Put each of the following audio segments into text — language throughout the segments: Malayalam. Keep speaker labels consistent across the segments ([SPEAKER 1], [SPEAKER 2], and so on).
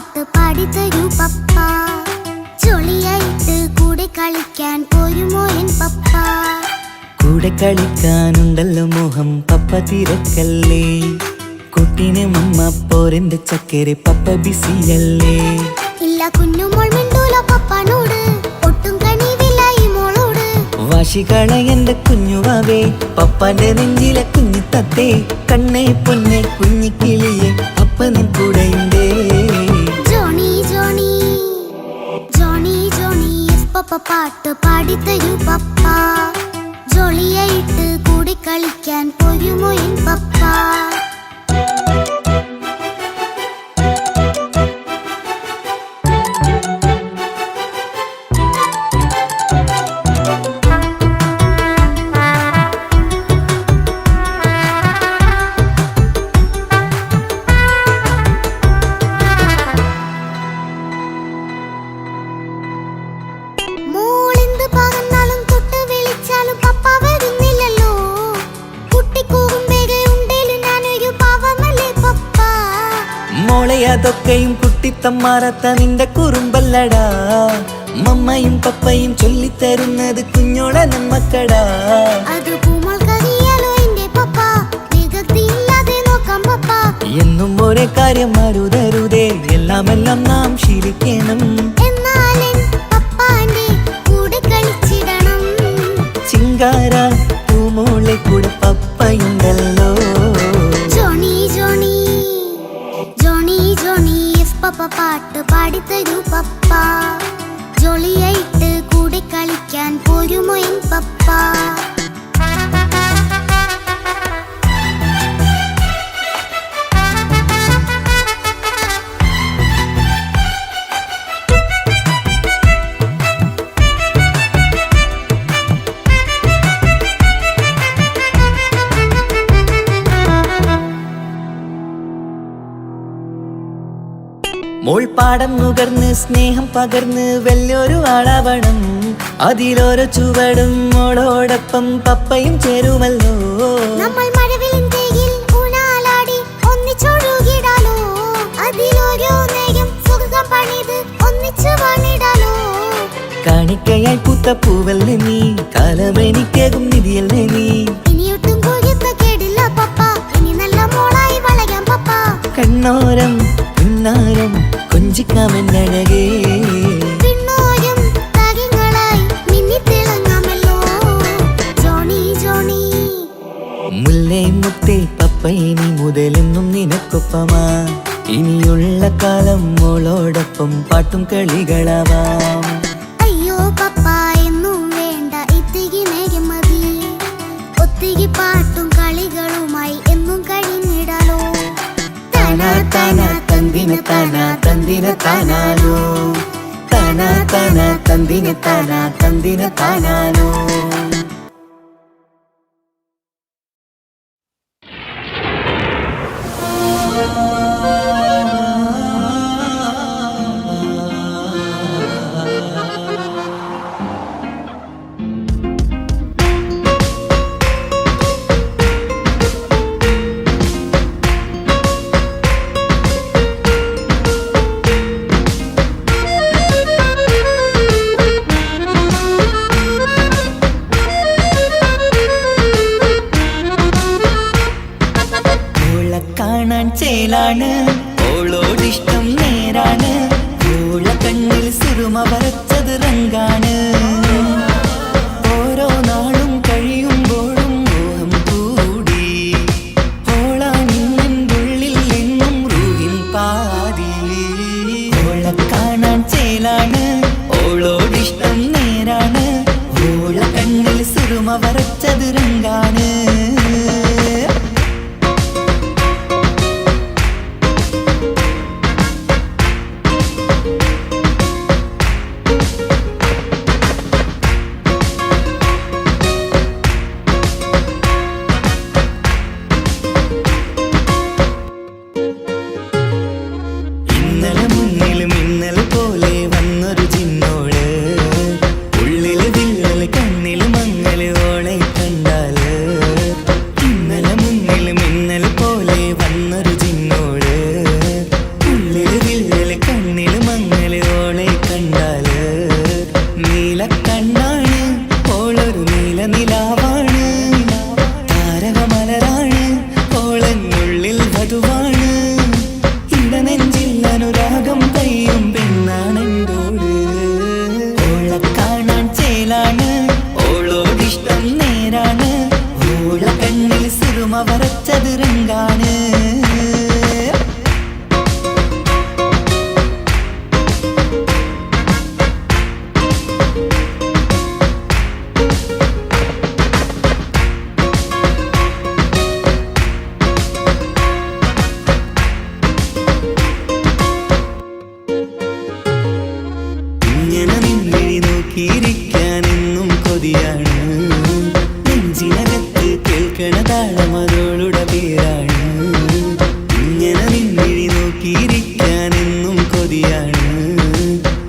[SPEAKER 1] പാട്ട് പാടിത്തരൂ പപ്പ. ജോളിയായിട്ട് കൂടെ കളിക്കാൻ പോരുമോ എൻ പപ്പ?
[SPEAKER 2] കൂടെ കളിക്കാനുണ്ടല്ലോ മോഹം പപ്പ തിരക്കല്ലേ. കുട്ടീനെ മമ്മ പോരെന്റെ ചക്കരെ പപ്പ ബിസിയല്ലേ.
[SPEAKER 1] ഇല്ല കുഞ്ഞുമോൾ മിണ്ടൂല പപ്പാനോട്, ഒട്ടും കണിവില്ല ഈ മോളോട്.
[SPEAKER 2] വാശികള എന്റെ കുഞ്ഞുവാവേ, പപ്പാന്റെ നെഞ്ചിലെ കുഞ്ഞു തത്തേ. കണ്ണേ പൊന്നെ കുഞ്ഞിക്കിളിയെ അപ്പനും കൂടെയുണ്ടേ.
[SPEAKER 1] ജോണി ജോണി ജോണി ജോണി പപ്പ പാട്ട് പാടിത്തരൂ പപ്പ. ജോളിയായിട്ട് കൂടെ കളിക്കാൻ പോരുമോ എൻ പപ്പ?
[SPEAKER 2] മോളെ അതൊക്കെയും കുട്ടിത്തമ്മാറത്ത നിന്റെ കുറുമ്പല്ലടാ. മമ്മയും പപ്പയും ചൊല്ലിത്തരുന്നത് കുഞ്ഞോളെ നമ്മക്കടാ. എന്നും ഒരേ കാര്യം അരുതരുതേ, എല്ലാമെല്ലാം നാം ശീലിക്കണം. ചിങ്കാര പൂമോളെ കൂടെ പപ്പയുണ്ടല്ലോ.
[SPEAKER 1] പപ്പ പാട്ട് പാടിത്തരൂ പപ്പ. ജോളിയായിട്ട് കൂടെ കളിക്കാൻ പോരുമോ എൻ പപ്പ?
[SPEAKER 2] മോൾ പാടം നുകർന്ന് സ്നേഹം പകർന്ന് വലിയൊരു ആളാവണം. അതിലോരോ ചുവടും മോളോടൊപ്പം പപ്പയും ചേരുമല്ലോ.
[SPEAKER 1] നമ്മൾ മഴവിലിൻ തേയിൽ ഊഞ്ഞാലാടി ഒന്നിച്ചൊഴുകിടാലോ. അതിലോരോ നേരം സുഖം പണിത് ഒന്നിച്ചു വാണിടാലോ.
[SPEAKER 2] കാണിക്കയായി പൂത്ത പൂവല്ലേ നീ, കാലമെനിക്കേകും നിധിയല്ലേ നീ.
[SPEAKER 1] ഇനിയൊട്ടും കൂടിയത്ത കേടില്ല പപ്പ, ഇനി നല്ല മോളായി വളയാം പപ്പ.
[SPEAKER 2] കണ്ണോരം പിന്നാരം കൊഞ്ചിക്കാമെന്നഴകേ.
[SPEAKER 1] പിന്നോരം താരങ്ങളായി മിന്നിത്തിളങ്ങാമല്ലോ. ജോണി ജോണി
[SPEAKER 2] മുല്ലേ മുത്തേ പപ്പ ഇനി മുതലെന്നും നിനക്കൊപ്പമാ. ഇനിയുള്ള കാലം മോളോടൊപ്പം പാട്ടും കളികളാവാം.
[SPEAKER 1] അയ്യോ പപ്പ എന്നും വേണ്ട ഇത്തിരി നേരം മതി. ഒത്തിരി പാട്ടും കളികളുമായി എന്നും കഴിഞ്ഞിടാലോ.
[SPEAKER 2] താനാ താനാ തന്തിന താനാ തന്തിന താനാലോ. താനാ താനാ തന്തിന താനാ തന്തിന താനാലോ. ചേലാണ് ഓളോടിഷ്ടം നേരാണ്. ഓള കണ്ണിൽ സുറുമ വരച്ചത് റങ്കാണ്. ഓരോ നാളും കഴിയുമ്പോഴും മോഹം കൂടി. ഓളാനിന്നുള്ളിൽ എന്നും റൂഹിൻ പാതി. ഓള കാണാൻ ചേലാണ് ഓളോടിഷ്ടം നേരാണ്. ഓള കണ്ണിൽ സുറുമ വരച്ചത് റങ്കാണ്. സുറുമ വരച്ചത് രംഗാണ്. ഇങ്ങനെ നിന്നിഴി നോക്കിയിരിക്കാനെന്നും കൊതിയാണ്. നെഞ്ചിനകത്ത് കേൾക്കണ താളമതോളുടെ പേരാണ്. ഇങ്ങനെ നിന്നിഴി നോക്കിയിരിക്കാനെന്നും കൊതിയാണ്.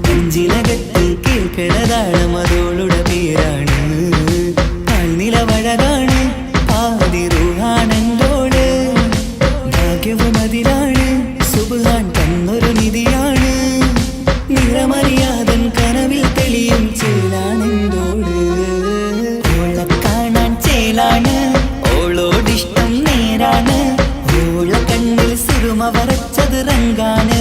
[SPEAKER 2] നെഞ്ചിനകത്ത് കേൾക്കണ താളമതോളുടെ പേരാണ്. കാൽനിലവഴകാണ് ആദിറുഹാണെന്തോട്. ഭാഗ്യവും അതിലാണ് സുബ്ഹാൻ തന്നൊരു നിധിയാണ്. നിറമറിയാതൻ കനവിൽ തെളിയും ചേലാണെന്തോട്. ഓളെ കാണാൻ ചേലാണ്, ഓളോടിഷ്ടം നേരാണ്. ഓള കണ്ണിൽ സുറുമ വരച്ചത് രംഗാണ്.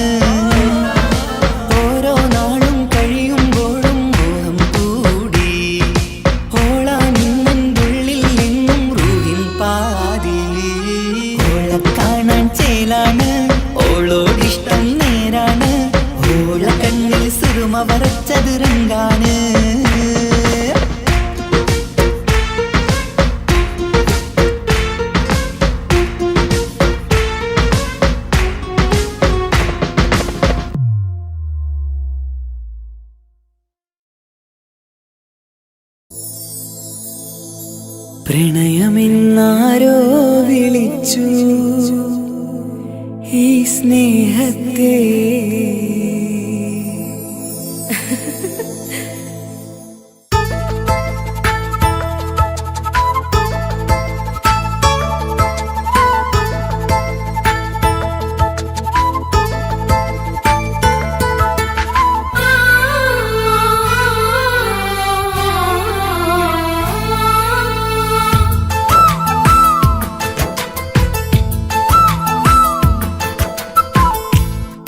[SPEAKER 2] ഓരോ നാളും കഴിയുമ്പോഴും മോഹം കൂടി. ഓളാ നിന്നുള്ളിൽ നിന്നും റൂഹിൻ പാതി. ഓളെ കാണാൻ ചേലാണ്, ഓളോടിഷ്ടം നേരാണ്. ഓള കണ്ണിൽ സുറുമ വരച്ചത് രംഗാണ്. പ്രണയമെന്നാരോ വിളിച്ചു ഈ സ്നേഹത്തെ.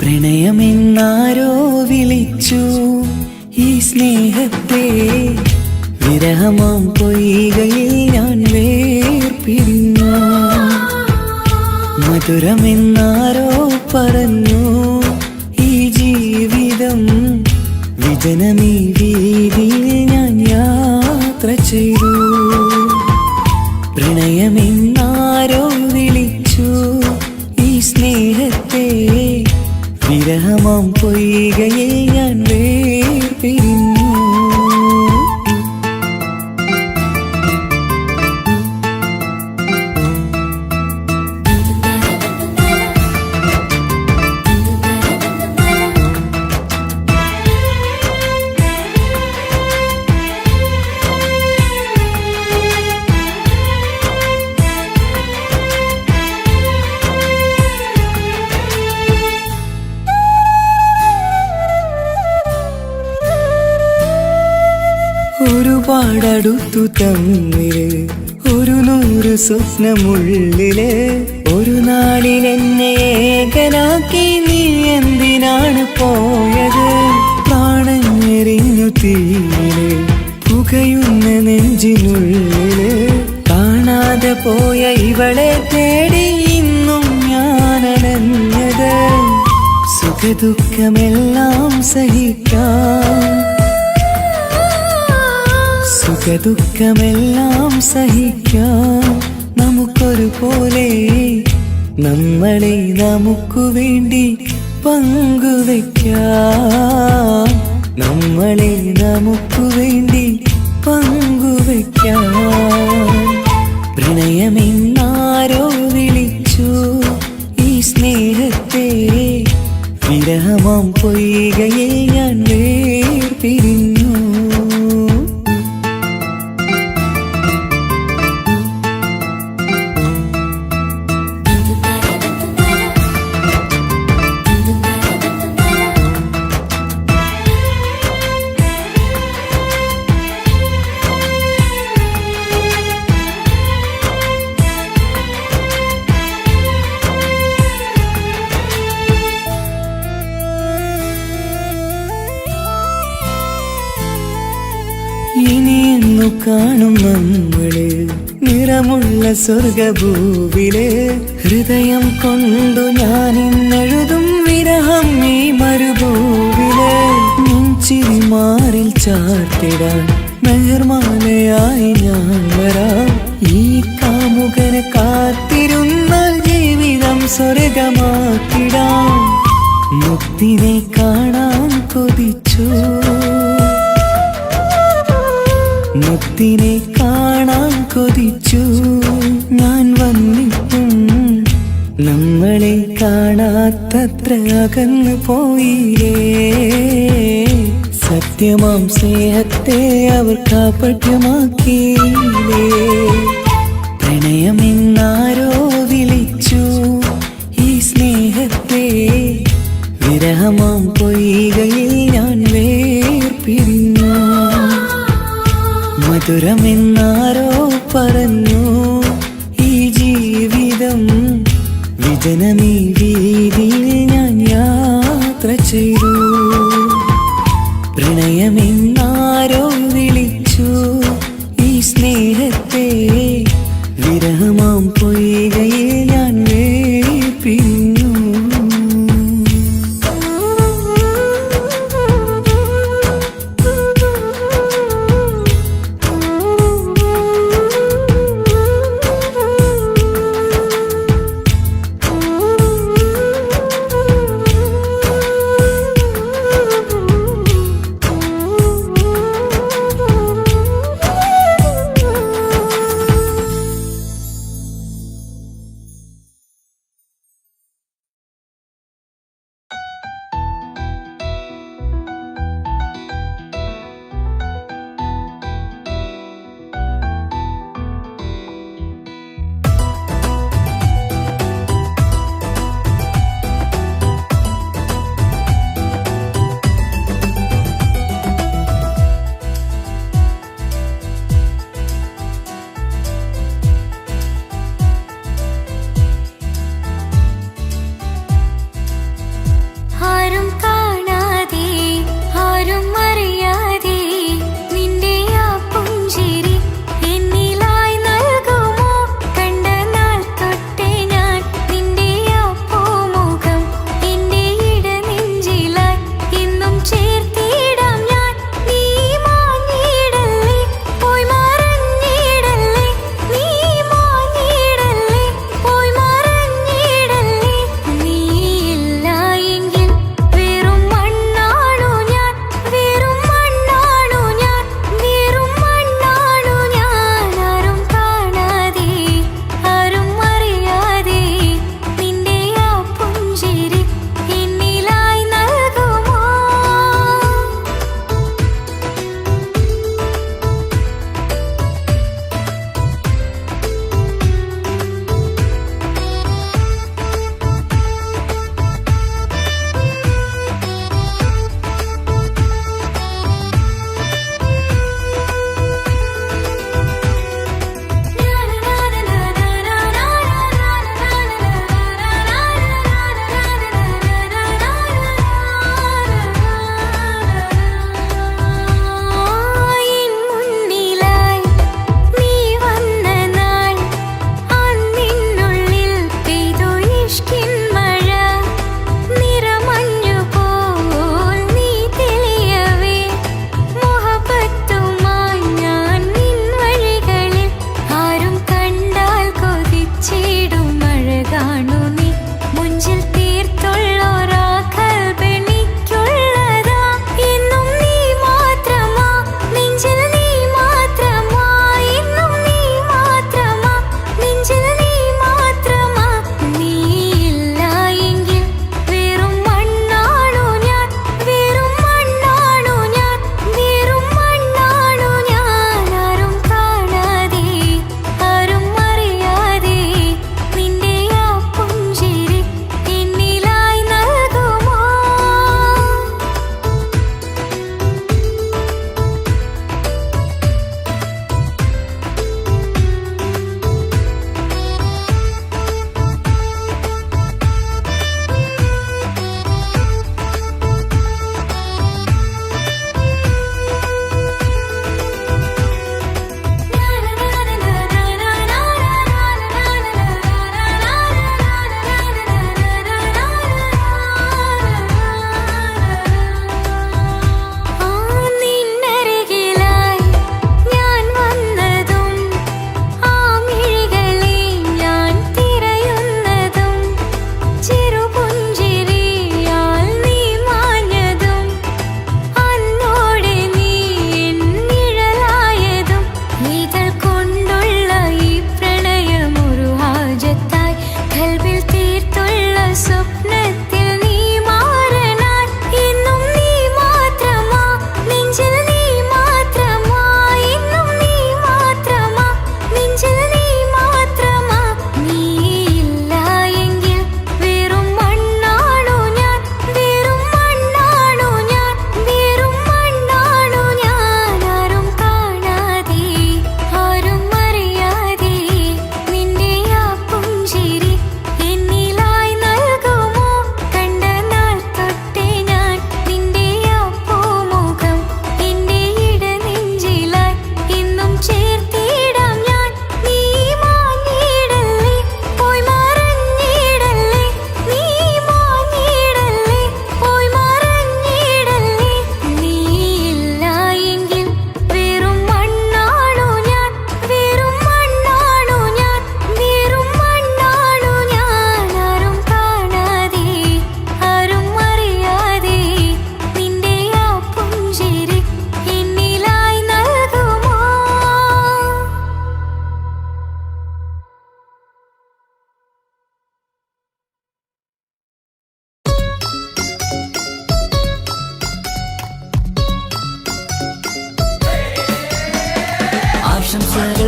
[SPEAKER 2] പ്രണയമെന്നാരോ വിളിച്ചു ഈ സ്നേഹത്തെ. വിരഹമാം പൊയ്കയിൽ ഞാൻ വേർപിരിഞ്ഞു. മധുരമെന്നാരോ പറഞ്ഞു ഈ ജീവിതം. വിജനമീ വീതിയിൽ ഞാൻ യാത്ര ചെയ്തു. പ്രണയമെന്നാരോ വിളിച്ചു ഈ സ്നേഹത്തെ. വിരഹമാം പൊയ്കയിൽ ഞാൻ വേർപിരിഞ്ഞു. ഒരുപാടടുത്തു തമ്മില് ഒരു 100 സ്വപ്നമുള്ളില്. ഒരു നാളിൽ എന്നെ ഏകനാക്കി നീ എന്തിനാണ് പോയത്? പ്രാണഞ്ഞെറിഞ്ഞു തീയില് പുകയുന്ന നെഞ്ചിനുള്ളില്. കാണാതെ പോയ ഇവളെ തേടി ഇന്നും ഞാനലഞ്ഞത്. സുഖദുഃഖമെല്ലാം സഹിക്കാം, സുഖദുഃഖമെല്ലാം സഹിക്കാം നമുക്കൊരുപോലെ. നമ്മളെ നമുക്കു വേണ്ടി പങ്കുവെക്കാം. നമ്മളെ നമുക്കു വേണ്ടി പങ്കുവെക്കാം. പ്രണയമെന്നാരോ വിളിച്ചു ഈ സ്നേഹത്തെ. വിരഹമാം പൊയ്കയിൽ ഞാൻ വേർപിരിഞ്ഞു. ഇനിയെന്നു കാണും നമ്മള് നിറമുള്ള സ്വർഗഭൂവിലെ ഹൃദയം കൊണ്ടു ഞാൻ ഇന്നെഴുതും വിരഹം ഈ മരുഭൂവിലെ നെഞ്ചിരി മാറിൽ ചാർത്തിടാൻ മെഹർമാലയായി ഞാൻ വരാം ഈ കാമുകനെ കാത്തിരുന്നാൽ ജീവിതം സ്വർഗമാക്കിടാം മുത്തിനെ കാണാൻ കൊതിച്ചു മുത്തിനെ കാണാൻ കൊതിച്ചു ഞാൻ വന്നിട്ടും നമ്മളെ കാണാത്തത്ര അകന്നു പോയില്ലേ സത്യമാം സ്നേഹത്തെ അവർ കാപട്യമാക്കിയില്ലേ പ്രണയമെന്നാരോ വിളിച്ചു ഈ സ്നേഹത്തെ വിരഹമാം പൊയ്കയിൽ ഞാൻ വേർപിരിഞ്ഞു മധുരമെന്നാരോ പറഞ്ഞു ഈ ജീവിതം വിജനമീ വീതിയിൽ ഞാൻ യാത്ര ചെയ്തു പ്രണയമെന്നാരോ വിളിച്ചു ഈ സ്നേഹത്തെ വിരഹമാം പൊയ്കയിൽ ഞാൻ വേർപിരിഞ്ഞു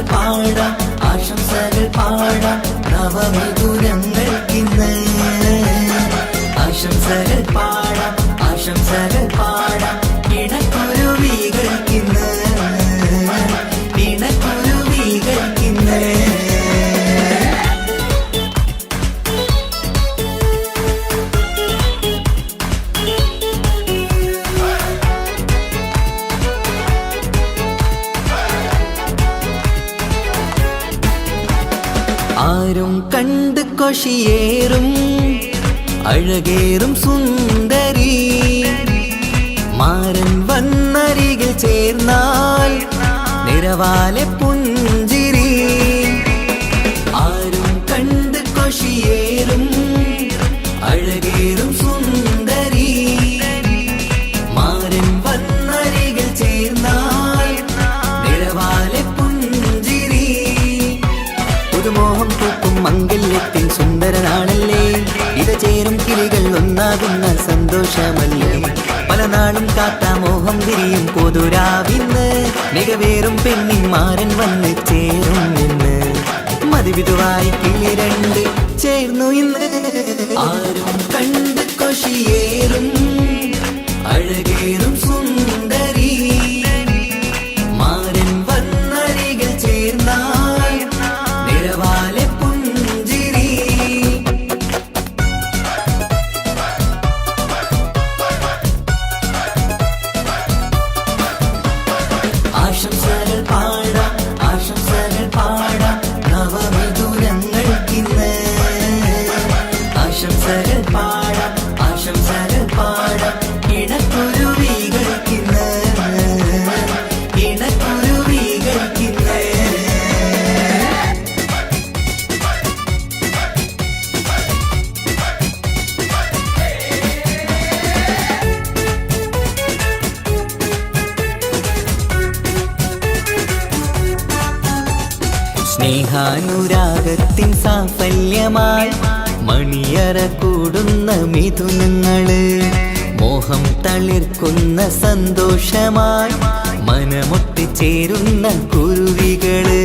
[SPEAKER 2] ആശംസകൾ പാടാം ആശംസകൾ പാടാം നവമിഥുനങ്ങൾക്കിന്ന് ആശംസകൾ പാടാം ആശംസകൾ പാടാം ഇണക്കുരുവികൾക്കിന്ന് ഇണക്കുരുവികൾക്കിന്ന് ആരും കണ്ട് കൊഷിയേറും അഴകേറും സുന്ദരി മാരൻ വന്നരികിൽ ചേർന്നാൽ നിറവാലെ പുഞ്ചിരി ആരും കണ്ട് കൊഷിയേറും അഴകേറും സുന്ദരി മാരൻ വന്നരികിൽ ചേർന്നാൽ നിറവാലെ പുഞ്ചിരി പുതുമോഹം പൂക്കും മംഗല്യത്തിൻ സുന്ദരനാണല്ലേ ഇത ചേരും കിളികൾ ഒന്നാകുന്ന സന്തോഷമല്ലേ പല നാളും കാത്ത മോഹം തിരിയും പൊതുരാവിന്ന് മികവേറും പെണ്ണിൻ മാരൻ വന്ന് ചേരും ഇന്ന് മതിവിധുവായി കിളി രണ്ട് ചേർന്നു ഇന്ന് ആരും കണ്ട് കൊഷിയേറും അഴകേറും സുന്ദരി മാരൻ വന്നരികിൽ ചേർന്നാൽ നിറവാലെ പുഞ്ചിരി ആശംസകൾ പാടാം ആശംസകൾ പാടാം നവമിഥുനങ്ങൾക്കിന്ന് ആശംസകൾ പാടാം ആശംസകൾ പാടാം ഇണക്കുരുവികൾക്കിന്ന് ഇണക്കുരുവികൾക്കിന്ന് സ്നേഹാനുരാഗത്തിൻ സാഫല്യമായി മണിയറ കൂടുന്ന മിഥുനങ്ങള് മോഹം തളിർക്കുന്ന സന്തോഷമായി മനമൊട്ടിച്ചേരുന്ന കുരുവികള്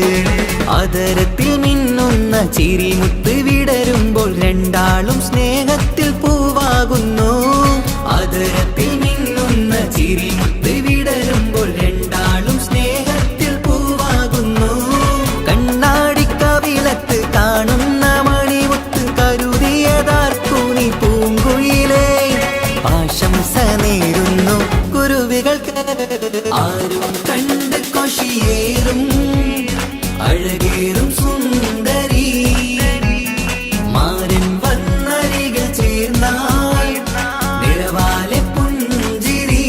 [SPEAKER 2] അതരത്തിൽ മിന്നുന്ന ചിരിമുത്ത് വിടരുമ്പോൾ രണ്ടാളും സ്നേഹത്തിൽ പൂവാകുന്നു അതരത്തിൽ മിന്നുന്ന ചിരിമുത്ത് വിടരുമ്പോൾ രണ്ടാളും സ്നേഹത്തിൽ പൂവാകുന്നു കണ്ണാടിക്കവിളത്ത് കാണുന്ന മണിമുത്ത് കരുതിയതാർക്കൂനി പൂങ്കുയിലേ ആശംസ നേരുന്നു കുരുവികൾക്ക് ആരും കണ്ട് കൊഷിയേറും അഴകേറും സുന്ദരി മാരൻ വന്നരികിൽ ചേർന്നാൽ നിറവാലെ പുഞ്ചിരി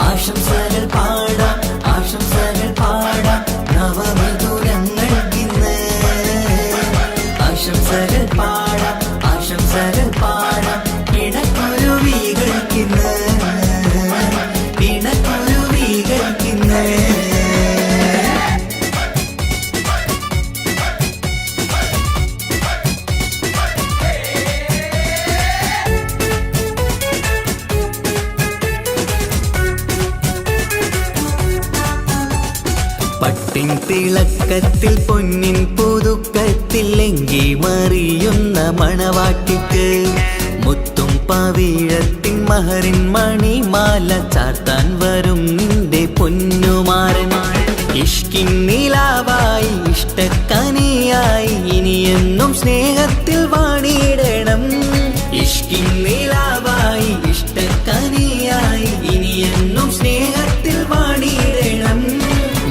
[SPEAKER 2] ആശംസകൾ പാടാം ആശംസകൾ പാടാം നവമിഥുനങ്ങൾക്കിന്ന് ആശംസകൾ പാടാം ആശംസകൾ പാടാം ഇണക്കുരുവികൾക്കിന്ന് ഇണക്കുരുവികൾക്കിന്ന് പട്ടിൻ തിളക്കത്തിൽ പൊന്നിൻ പുതുക്കത്തിൽ എങ്കി മറിയുന്ന മണവാട്ടിക്ക് മുത്തും പവിഴത്തിൻ മഹറിൻ മണിമാല ചാർത്താൻ വരും നിന്റെ പൊന്നുമാരൻ ഇഷ്കിൻ നിലാവായി ഇഷ്ടക്കനിയായി ഇനിയെന്നും സ്നേഹത്തിൽ വാണിടണം ഇഷ്കിൻ നിലാവായി ഇഷ്ടക്കനിയായി ഇനിയെന്നും സ്നേഹത്തിൽ വാണിടണം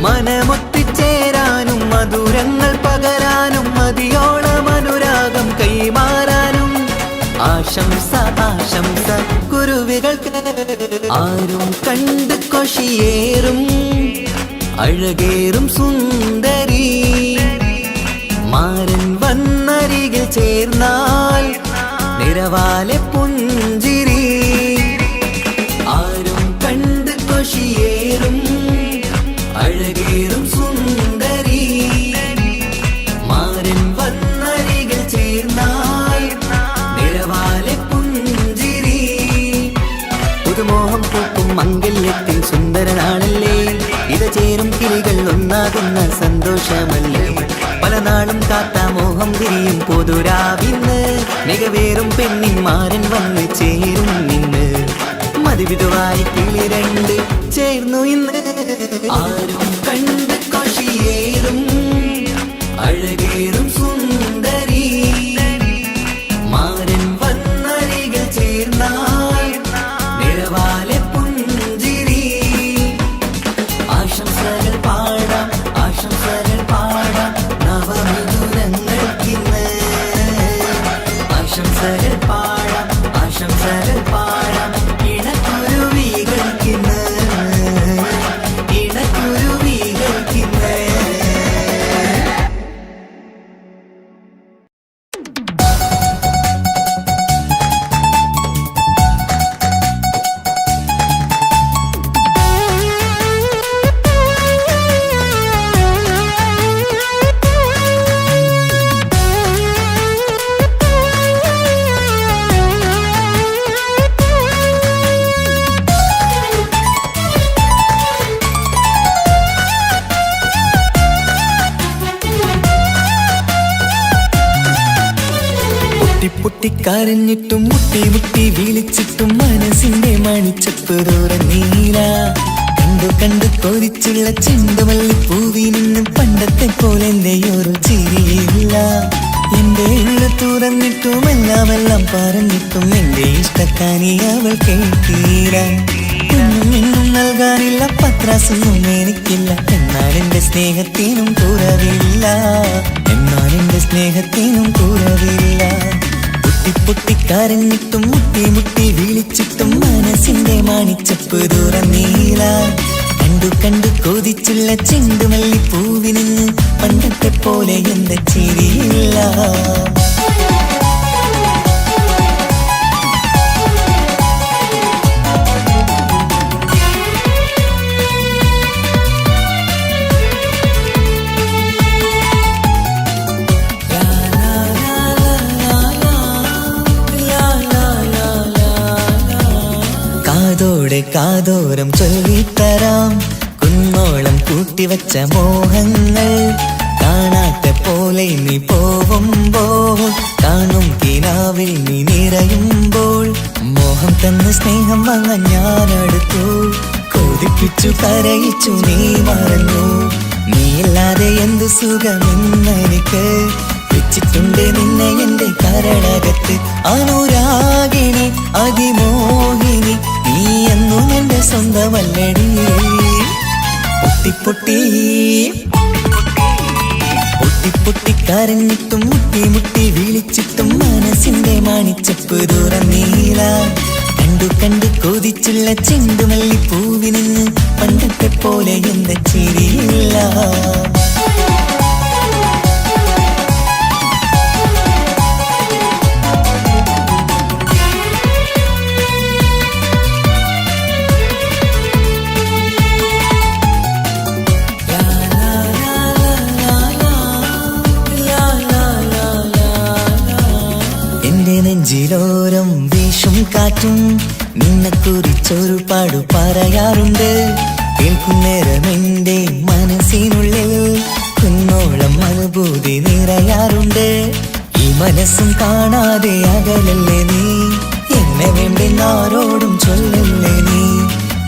[SPEAKER 2] മനമൊത്തിച്ചേരാനും മധുരങ്ങൾ പകരാനും മതിയോളം അനുരാഗം കൈമാറാനും ആശംസ ആശംസ കുരുവികൾക്ക് ആരും കണ്ട് കൊഷിയേറും അഴകേറും സുന്ദരി മാരൻ വന്നരികിൽ ചേർന്നാൽ നിറവാലെ പുഞ്ചിരി ആരും കണ്ട് കൊഷിയേറും അഴകേറും സുന്ദരി മാരൻ വന്നരികിൽ ചേർന്നാൽ നിറവാലെ പുഞ്ചിരി മാംഗല്യത്തിൽ സുന്ദരനാണല്ലേ ഇത ചേരും കിളികൾ ഒന്നാകുന്ന സന്തോഷമല്ലേ പല നാളും കാത്ത മോഹം തിരിയും പൊതുരാവിന്ന് മികവേറും പെണ്ണിൻ മാരൻ വന്ന് ചേരും നിന്ന് മതിവിധുവായി കിളി രണ്ട് ചേർന്നു ഇന്ന് ആരും കണ്ട് കൊഷിയേറും അഴകേറും സുന്ദരി മാരൻ വന്നരികൾ ചേർന്നാൽ നിഴവാലെ പുഞ്ചിരി ആശംസകൾ പാടാം നവമിഥുനങ്ങൾക്കിന്ന് ആശംസകൾ പാടാം ഇണക്കുരുവികൾക്കിന്ന് പൊട്ടിക്കരഞ്ഞിട്ടും മുട്ടി മുട്ടി വിളിച്ചിട്ടും മനസ്സിന്റെ മണിച്ചപ്പ് തുറന്നീല കണ്ടു കൊതിച്ചുള്ള ചെണ്ടുമല്ലി പൂവിനും പണ്ടത്തെ പോലെ എന്റെ ഒരു ചിരിയില്ല എന്റെ ഉള്ള തുറന്നിട്ടും എല്ലാം പറഞ്ഞിട്ടും എന്റെ ഇഷ്ടക്കാനി അവൾ കേട്ടീര ഒന്നും നൽകാനില്ല പത്രാസൊന്നും എനിക്കില്ല എന്നാൽ എന്റെ സ്നേഹത്തിനും കുറവില്ല പൊട്ടിക്കരഞ്ഞിട്ടും മുട്ടി മുട്ടി വിളിച്ചിട്ടും മനസ്സിന്റെ മാണിച്ചപ്പ് തുറന്നീല കണ്ടു കൊതിച്ചുള്ള ചെണ്ടുമല്ലി പൂവിന് പണ്ടത്തെ പോലെ എന്റെ ചിരിയില്ല കാതോരം ചൊല്ലിത്തരാം കുന്നോളം കൂട്ടിവച്ച മോഹങ്ങൾ കാണാത്ത പോലെ നീ പോവുമ്പോൾ കാണും കിനാവിൽ നീ നിറയുമ്പോൾ മോഹം തന്ന സ്നേഹം വാങ്ങാൻ ഞാനടുത്തു കൊതിപ്പിച്ചു കരയിച്ചു നീ മറന്നു നീയില്ലാതെ എന്തു സുഖമെന്നെനിക്ക് വെച്ചിട്ടുണ്ട് നിന്നെ എന്റെ കരളകത്ത് അനുരാഗിണി അതിമോഹിനി നീ എന്നും എന്റെ സ്വന്തമല്ലടി പൊട്ടിക്കരഞ്ഞിട്ടും മുട്ടി മുട്ടി വിളിച്ചിട്ടും മനസ്സിന്റെ മാണിച്ചപ്പ് തുറന്നീല കണ്ടു കൊതിച്ചുള്ള ചെണ്ടുമല്ലി പൂവിന് പണ്ടത്തെ പോലെ എന്റെ ചിരിയില്ല നെഞ്ചിലോരം വീശും കാറ്റും നിന്നെക്കുറിച്ചൊരു പാടു പറയാറുണ്ട് കേൾക്കുന്നേരം എന്റെ മനസ്സിനുള്ളിൽ കുന്നോളം അനുഭൂതി നിറയാറുണ്ട് ഈ മനസ്സും കാണാതെ അകലല്ലേ നീ എന്നെ വേണ്ടെന്നാരോടും ചൊല്ലല്ലേ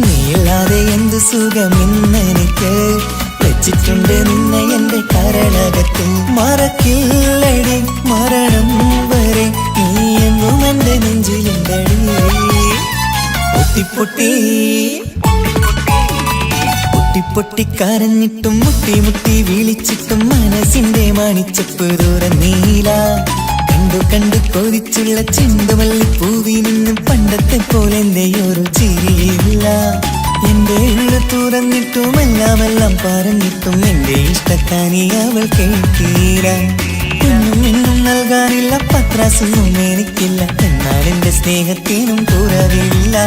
[SPEAKER 2] നീയില്ലാതെ എന്ത് സുഖമെന്നെനിക്ക് വെച്ചിട്ടുണ്ട് നിന്നെ എന്റെ കരളകത്തിൽ മറക്കില്ലടി മരണം വരെ നീ എന്നും എന്റെ നെഞ്ചിലുണ്ടടി പൊട്ടിക്കരഞ്ഞിട്ടും മുട്ടി മുട്ടി വിളിച്ചിട്ടും മനസ്സിന്റെ മാണിച്ചപ്പ് തുറന്നീല കണ്ടു കൊതിച്ചുള്ള ചെണ്ടുമല്ലി പൂവിനും പണ്ടത്തെ പോലെ എന്റെ ഒരു ചിരിയില്ല എന്റെ ഉള്ളു തുറന്നിട്ടും എല്ലാം പറഞ്ഞിട്ടും എന്റെ ഇഷ്ടക്കാനി അവൾ കേട്ടീര ഒന്നും നൽകാനില്ല പത്രാസൊന്നും എനിക്കില്ല എന്നാൽ എന്റെ സ്നേഹത്തിനും കുറവില്ല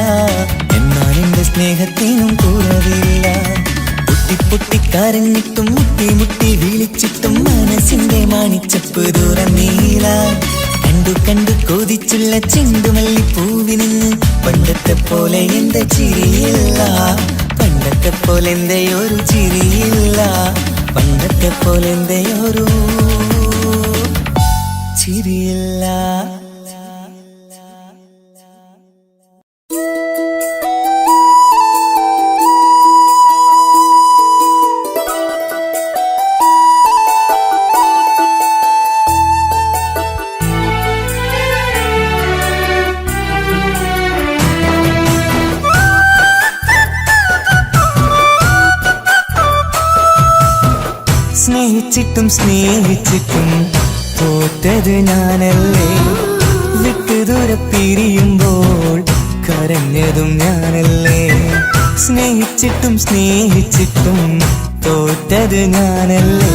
[SPEAKER 2] പൊട്ടിക്കരഞ്ഞിട്ടും മുട്ടി മുട്ടി വിളിച്ചിട്ടും മനസ്സിന്റെ മാണിച്ചപ്പ് തുറന്നീല കണ്ടു കണ്ടു കൊതിച്ചുള്ള ചെണ്ടുമല്ലിപ്പൂവിന് പണ്ടത്തെ പോലെ എന്റെ ചിരിയില്ല, പണ്ടത്തെ പോലെ എന്റെ ഒരു ചിരിയില്ല, പണ്ടത്തെ പോലെ എന്റെ ഒരു ചിരിയില്ല. സ്നേഹിച്ചിട്ടും സ്നേഹിച്ചിട്ടും തോറ്റത് ഞാനല്ലേ, വിട്ടു ദൂരെ പിരിയുമ്പോൾ കരഞ്ഞതും ഞാനല്ലേ. സ്നേഹിച്ചിട്ടും സ്നേഹിച്ചിട്ടും തോറ്റത് ഞാനല്ലേ,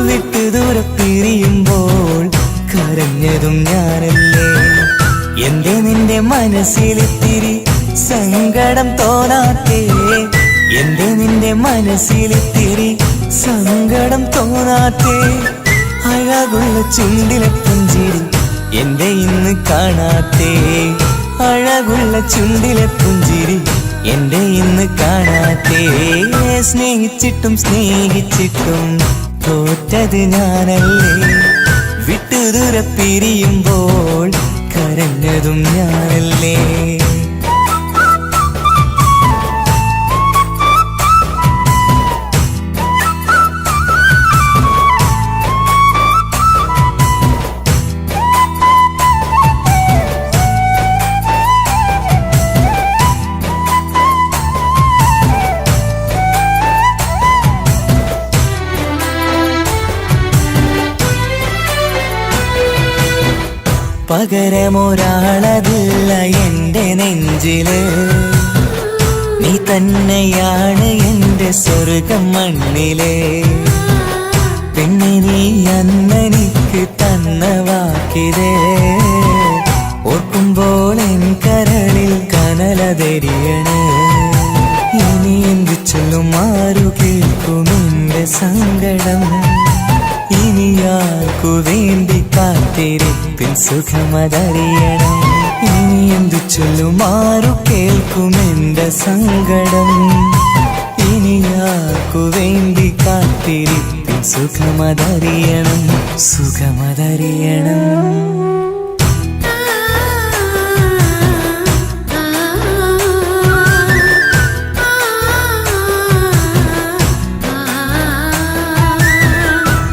[SPEAKER 2] വിട്ടു ദൂരെ പിരിയുമ്പോൾ കരഞ്ഞതും ഞാനല്ലേ. എന്റെ നിന്റെ മനസ്സിലിത്തിരി സങ്കടം തോന്നാത്തേ, എന്റെ നിന്റെ മനസ്സിലിത്തിരി സങ്കടം തോന്നാത്തേ. അഴകുള്ള ചുണ്ടിലെ പുഞ്ചിരി എന്റെ ഇന്ന് കാണാത്തേ, അഴകുള്ള ചുണ്ടിലെ പുഞ്ചിരി എന്റെ ഇന്ന് കാണാത്തേ. സ്നേഹിച്ചിട്ടും സ്നേഹിച്ചിട്ടും തോറ്റത് ഞാനല്ലേ, വിട്ടു ദൂരെ പിരിയുമ്പോൾ കരഞ്ഞതും ഞാനല്ലേ. പകരമൊരാളതില്ല എന്റെ നെഞ്ചില്, നീ തന്നെയാണ് എന്റെ സ്വർഗം മണ്ണില്. പിന്നെ നീ അന്നെനിക്ക് തന്ന വാക്കിത് ഓർക്കുമ്പോൾ എൻ കരളിൽ കനലതെരിയണ്. ഇനി എന്ത് ചൊല്ലും ആരു കേൾക്കും എന്റെ സങ്കടം, ഇനിയാർക്കു വേണ്ടി കാത്തിരിപ്പിൻ സുഖമതറിയണം. ഇനി എന്തു ചൊല്ലും ആരു കേൾക്കും എന്റെ സങ്കടം, ഇനിയാർക്കു വേണ്ടി കാത്തിരിപ്പിൻ സുഖമതറിയണം, സുഖമതറിയണം.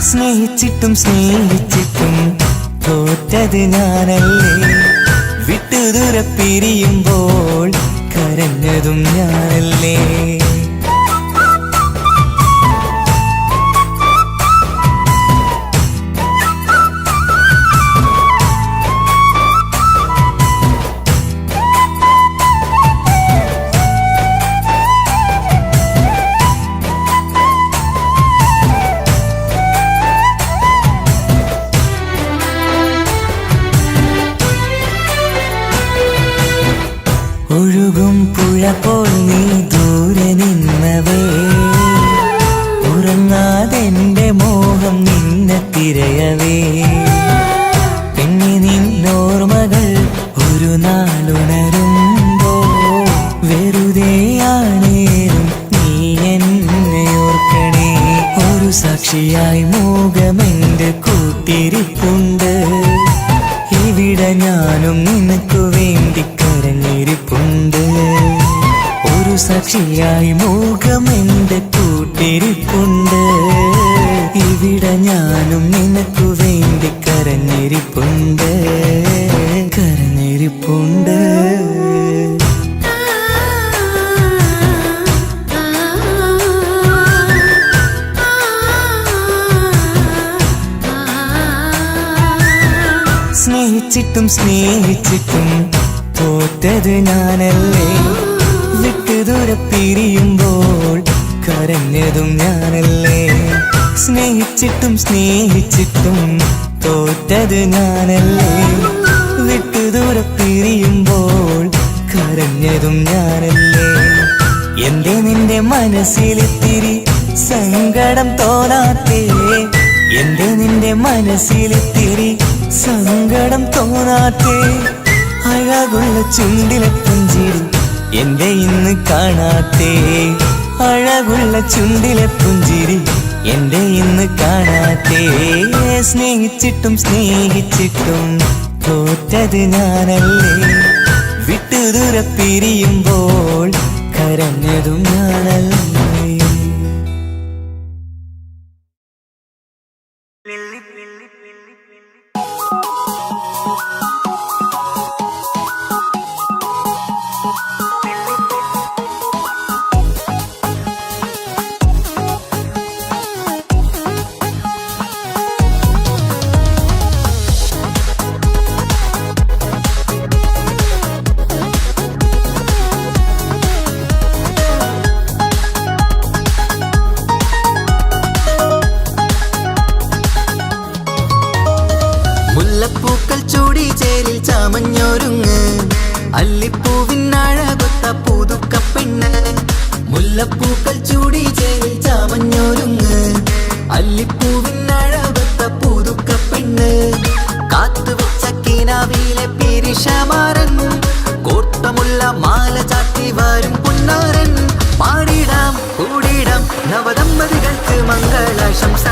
[SPEAKER 2] സ്നേഹിച്ചിട്ടും സ്നേഹിച്ചിട്ടും തോറ്റത് ഞാനല്ലേ, വിട്ടു ദൂരെ പിരിയുമ്പോൾ കരഞ്ഞതും ഞാനല്ലേ. ഒഴുകും പുഴ പോൽ നീ ദൂരെ നിന്നവേ, ഉറങ്ങാതെന്റെ മോഹം നിന്നെ തിരയവേ. പിന്നെ നിന്നോർമകൾ ഒരു നാളുണരുമ്പോ വെറുതെയാണേലും നീ എന്നെ ഓർക്കണേ. ഒരു സാക്ഷിയായി മോഹമെന്റെ കൂട്ടിരിപ്പുണ്ട്, ഇവിടെ ഞാനും നിനക്കു വേണ്ടി കരഞ്ഞിരിപ്പുണ്ട്. ഒരു സാക്ഷിയായി മോഹമെന്റെ കൂട്ടിരിപ്പുണ്ട്, ഇവിടെ ഞാനും നിനക്കു വേണ്ടി കരഞ്ഞിരിപ്പുണ്ട്, കരഞ്ഞിരിപ്പുണ്ട്. സ്നേഹിച്ചിട്ടും സ്നേഹിച്ചിട്ടും തോറ്റത് ഞാനല്ലേ, വിട്ടു ദൂരെ പിരിയുമ്പോൾ കരഞ്ഞതും ഞാനല്ലേ. സ്നേഹിച്ചിട്ടും സ്നേഹിച്ചിട്ടും തോറ്റത് ഞാനല്ലേ, വിട്ടു ദൂരെ പിരിയുമ്പോൾ കരഞ്ഞതും ഞാനല്ലേ. എന്റെ നിന്റെ മനസ്സിലിത്തിരി സങ്കടം തോന്നാത്തേ, എന്റെ നിന്റെ മനസ്സിലിത്തിരി സങ്കടം തോന്നാത്തേ അഴകുള്ള ചുണ്ടിലെ പുഞ്ചിരി എന്റെ ഇന്ന് കാണാത്തേ അഴകുള്ള ചുണ്ടിലെ പുഞ്ചിരി എന്റെ ഇന്ന് കാണാത്തേ സ്നേഹിച്ചിട്ടും സ്നേഹിച്ചിട്ടും തോറ്റത് ഞാനല്ലേ വിട്ടുദൂര പിരിയുമ്പോൾ കരഞ്ഞതും ഞാനല്ലേ
[SPEAKER 3] മുല്ലപ്പൂക്കൾ ചൂടി ചേലിൽ ചാമഞ്ഞൊരുങ്ങ് അല്ലിപ്പൂവിനഴകൊത്ത പുതുക്കപ്പെണ്ണ് മുല്ലപ്പൂക്കൾ ചൂടി ചേലിൽ ചാമഞ്ഞൊരുങ്ങ് അല്ലിപ്പൂവിനഴകൊത്ത പുതുക്കപ്പെണ്ണ് കാത്തുവെച്ച കിനാവിലെ പിരിശമാരൻ കോട്ടമുള്ള മാല ചാത്തി വരും പുന്നാരൻ പാടിടാം കൂടിടാം നവദമ്പതികൾക്ക് മംഗളാശംസ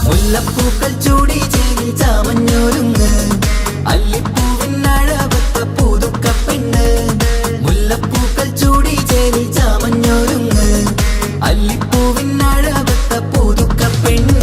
[SPEAKER 3] മുല്ലപ്പൂക്കൾ ചൂടി ചേരി ചാമഞ്ഞൊരുങ്ങ് അല്ലിപ്പൂവിനഴകൊത്ത പുതുക്കപ്പെണ്ണ് മുല്ലപ്പൂക്കൾ ചൂടി ചേരി ചാമഞ്ഞൊരുങ്ങ് അല്ലിപ്പൂവിനഴകൊത്ത പുതുക്കപ്പെണ്ണ്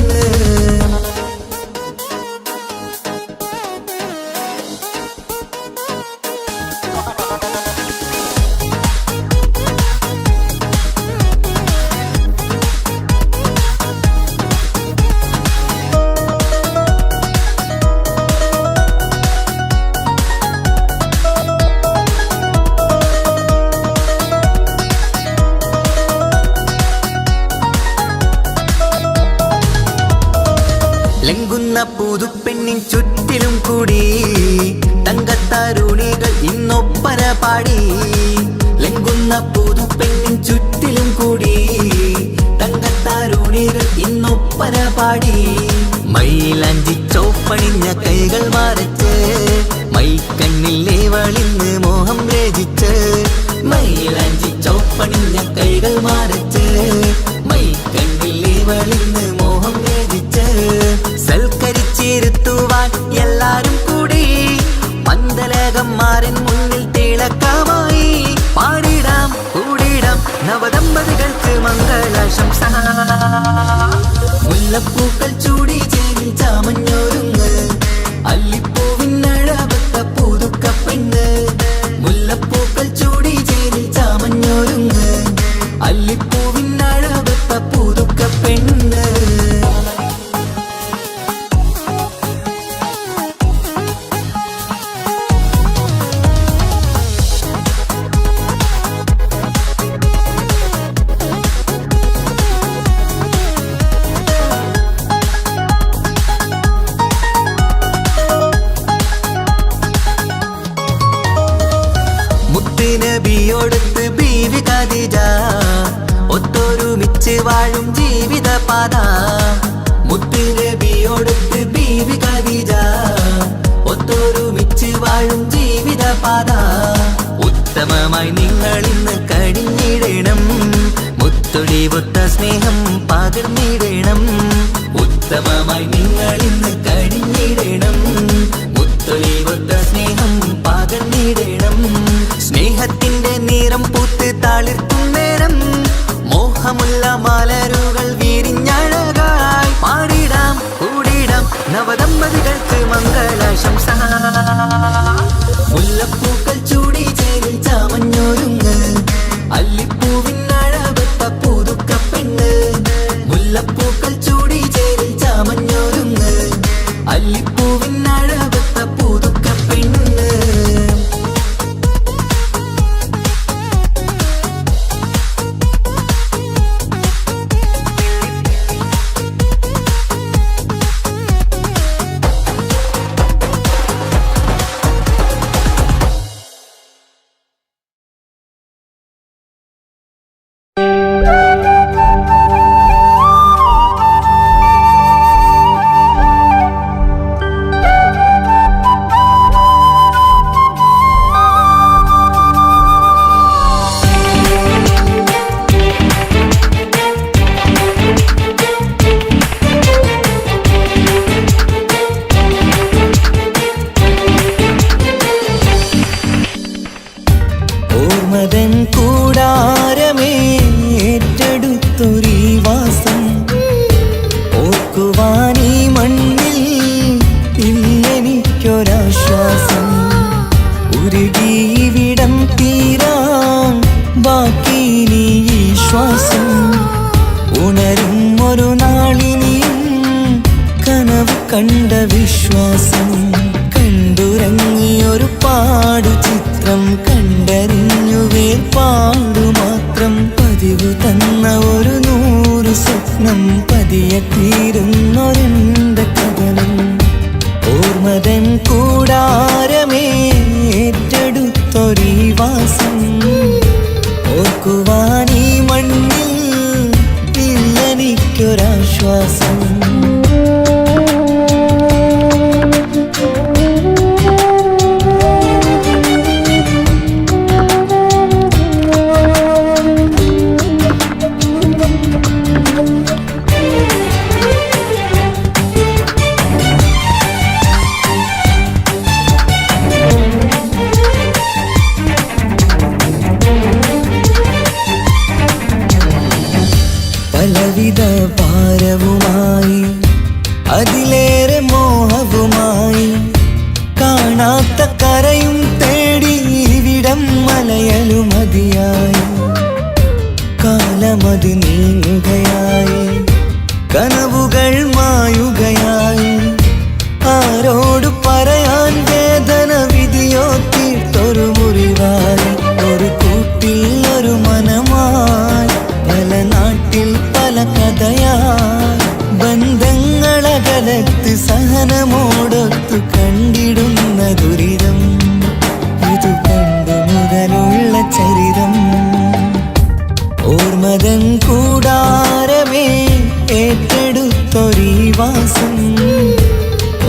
[SPEAKER 3] ലംഘുന്ന പുതുപ്പെണ്ണിൻ ചുറ്റിലും കൂടി തങ്കത്താരുണികൾ ഇന്നൊപ്പന പാടി ലംഘുന്ന പുതുപ്പെണ്ണിൻ ചുറ്റിലും കൂടി തങ്കത്താരുണികൾ ഇന്നൊപ്പന പാടി മയിലാഞ്ചി ചോപ്പണിഞ്ഞ കൈകൾ മറച്ച് മൈക്കണ്ണിലെ വളിന്ന് മോഹം രചിച്ച് മയിലാഞ്ചി ചോപ്പണിഞ്ഞ കൈകൾ മറച്ച് മൈക്കണ്ണിലെ വളിന്ന് മോഹം രചിച്ച് സൽക്കരിച്ചിരുത്തുവാൻ എല്ലാരും കൂടി പന്തലകം മാറിൻ മുന്നിൽ തിളക്കമായി പാടിടാം കൂടിടാം നവദമ്പതികൾക്ക് മംഗളാശംസ മുല്ലപ്പൂക്കൾ ചൂടി ചേരി ചാമഞ്ഞൊരുങ്ങ് അല്ലിപ്പൂവിനഴകൊത്ത പുതുക്കപ്പെണ്ണ് മുല്ലപ്പൂക്കൾ ചൂടി ചേരി ചാമഞ്ഞൊരുങ്ങ് അല്ലിപ്പൂവിനഴകൊത്ത പുതുക്കപ്പെണ്ണ് നബിയോടൊത്ത് ബീവി ഖദീജ ഒത്തൊരുമിച്ച് വാഴും ജീവിത പാത മുത്ത് നബിയോടൊത്ത് ബീവി ഖദീജ ഒത്തൊരുമിച്ച് വാഴും ജീവിത പാത ഉത്തമമായി നിങ്ങൾ ഇന്ന് കഴിഞ്ഞിടണം മുത്തൊടിവൊത്ത സ്നേഹം പകർന്നിടണം ഉത്തമമായി നിങ്ങൾ ഇന്ന് കഴിഞ്ഞിടണം മുത്തൊടിവൊത്ത സ്നേഹം പകർന്നിടണം സ്നേഹത്തിന്റെ നിറം പൂത്ത് താളിർക്കും നേരം മോഹമുള്ള മലരുകൾ വിരിഞ്ഞഴകായി പാടിടാം കൂടിടാം നവദമ്പതികൾക്ക് മംഗളാശംസ മുല്ലപ്പൂക്കൾ ചൂടി ചേരി ചാമഞ്ഞൊരുങ്ങ് അല്ലിപ്പൂവിനഴകൊത്ത പുതുക്കപ്പെണ്ണ് മുല്ലപ്പൂക്കൾ ചൂടി ചേരി ചാമഞ്ഞൊരുങ്ങ് അല്ലിപ്പൂവിനഴകൊത്ത പുതുക്കപ്പെണ്ണ്
[SPEAKER 2] ബാക്കി നീ ഈ ശ്വാസം. ഉണരും ഒരു നാളിനിയും കനവ് കണ്ട വിശ്വാസം. കണ്ടുറങ്ങിയൊരു പാടു ചിത്രം കണ്ടറിഞ്ഞു വേർപാടു മാത്രം. പതിവ് തന്ന ഒരു 100 സ്വപ്നം പതിയെ തീരുന്നൊരെന്റെ കഥനം. ഓർമ്മതൻ കൂടാരമേ ഏറ്റെടുത്തൊരീ വാസം. ഓർക്കുവാനീ മണ്ണിൽ ഇല്ലെനിക്കൊരാശ്വാസം. പലവിധ ഭാരവുമായി അതിലേറെ മോഹവുമായി കാണാത്ത കരയും തേടി ഇവിടം മലയലുമതിയായി. കാലമത് നീങ്ങുകയായി, കനവുകൾ മായുകയായി. ആരോട് പറയാൻ വേദന വിധിയോ തീർത്തൊരു മുറിവായി. ഒരു കൂട്ടിൽ ഒരു മനമായി, പല നാട്ടിൽ പല കഥയായി. ബന്ധങ്ങളകലത്ത് സഹനമോടൊത്തു കണ്ടിടുന്ന ദുരിതം. ഇതു പണ്ടു മുതലുള്ള ചരിതം. ഓർമ്മതൻ കൂടാരമേ ഏറ്റെടുത്തൊരീ വാസം.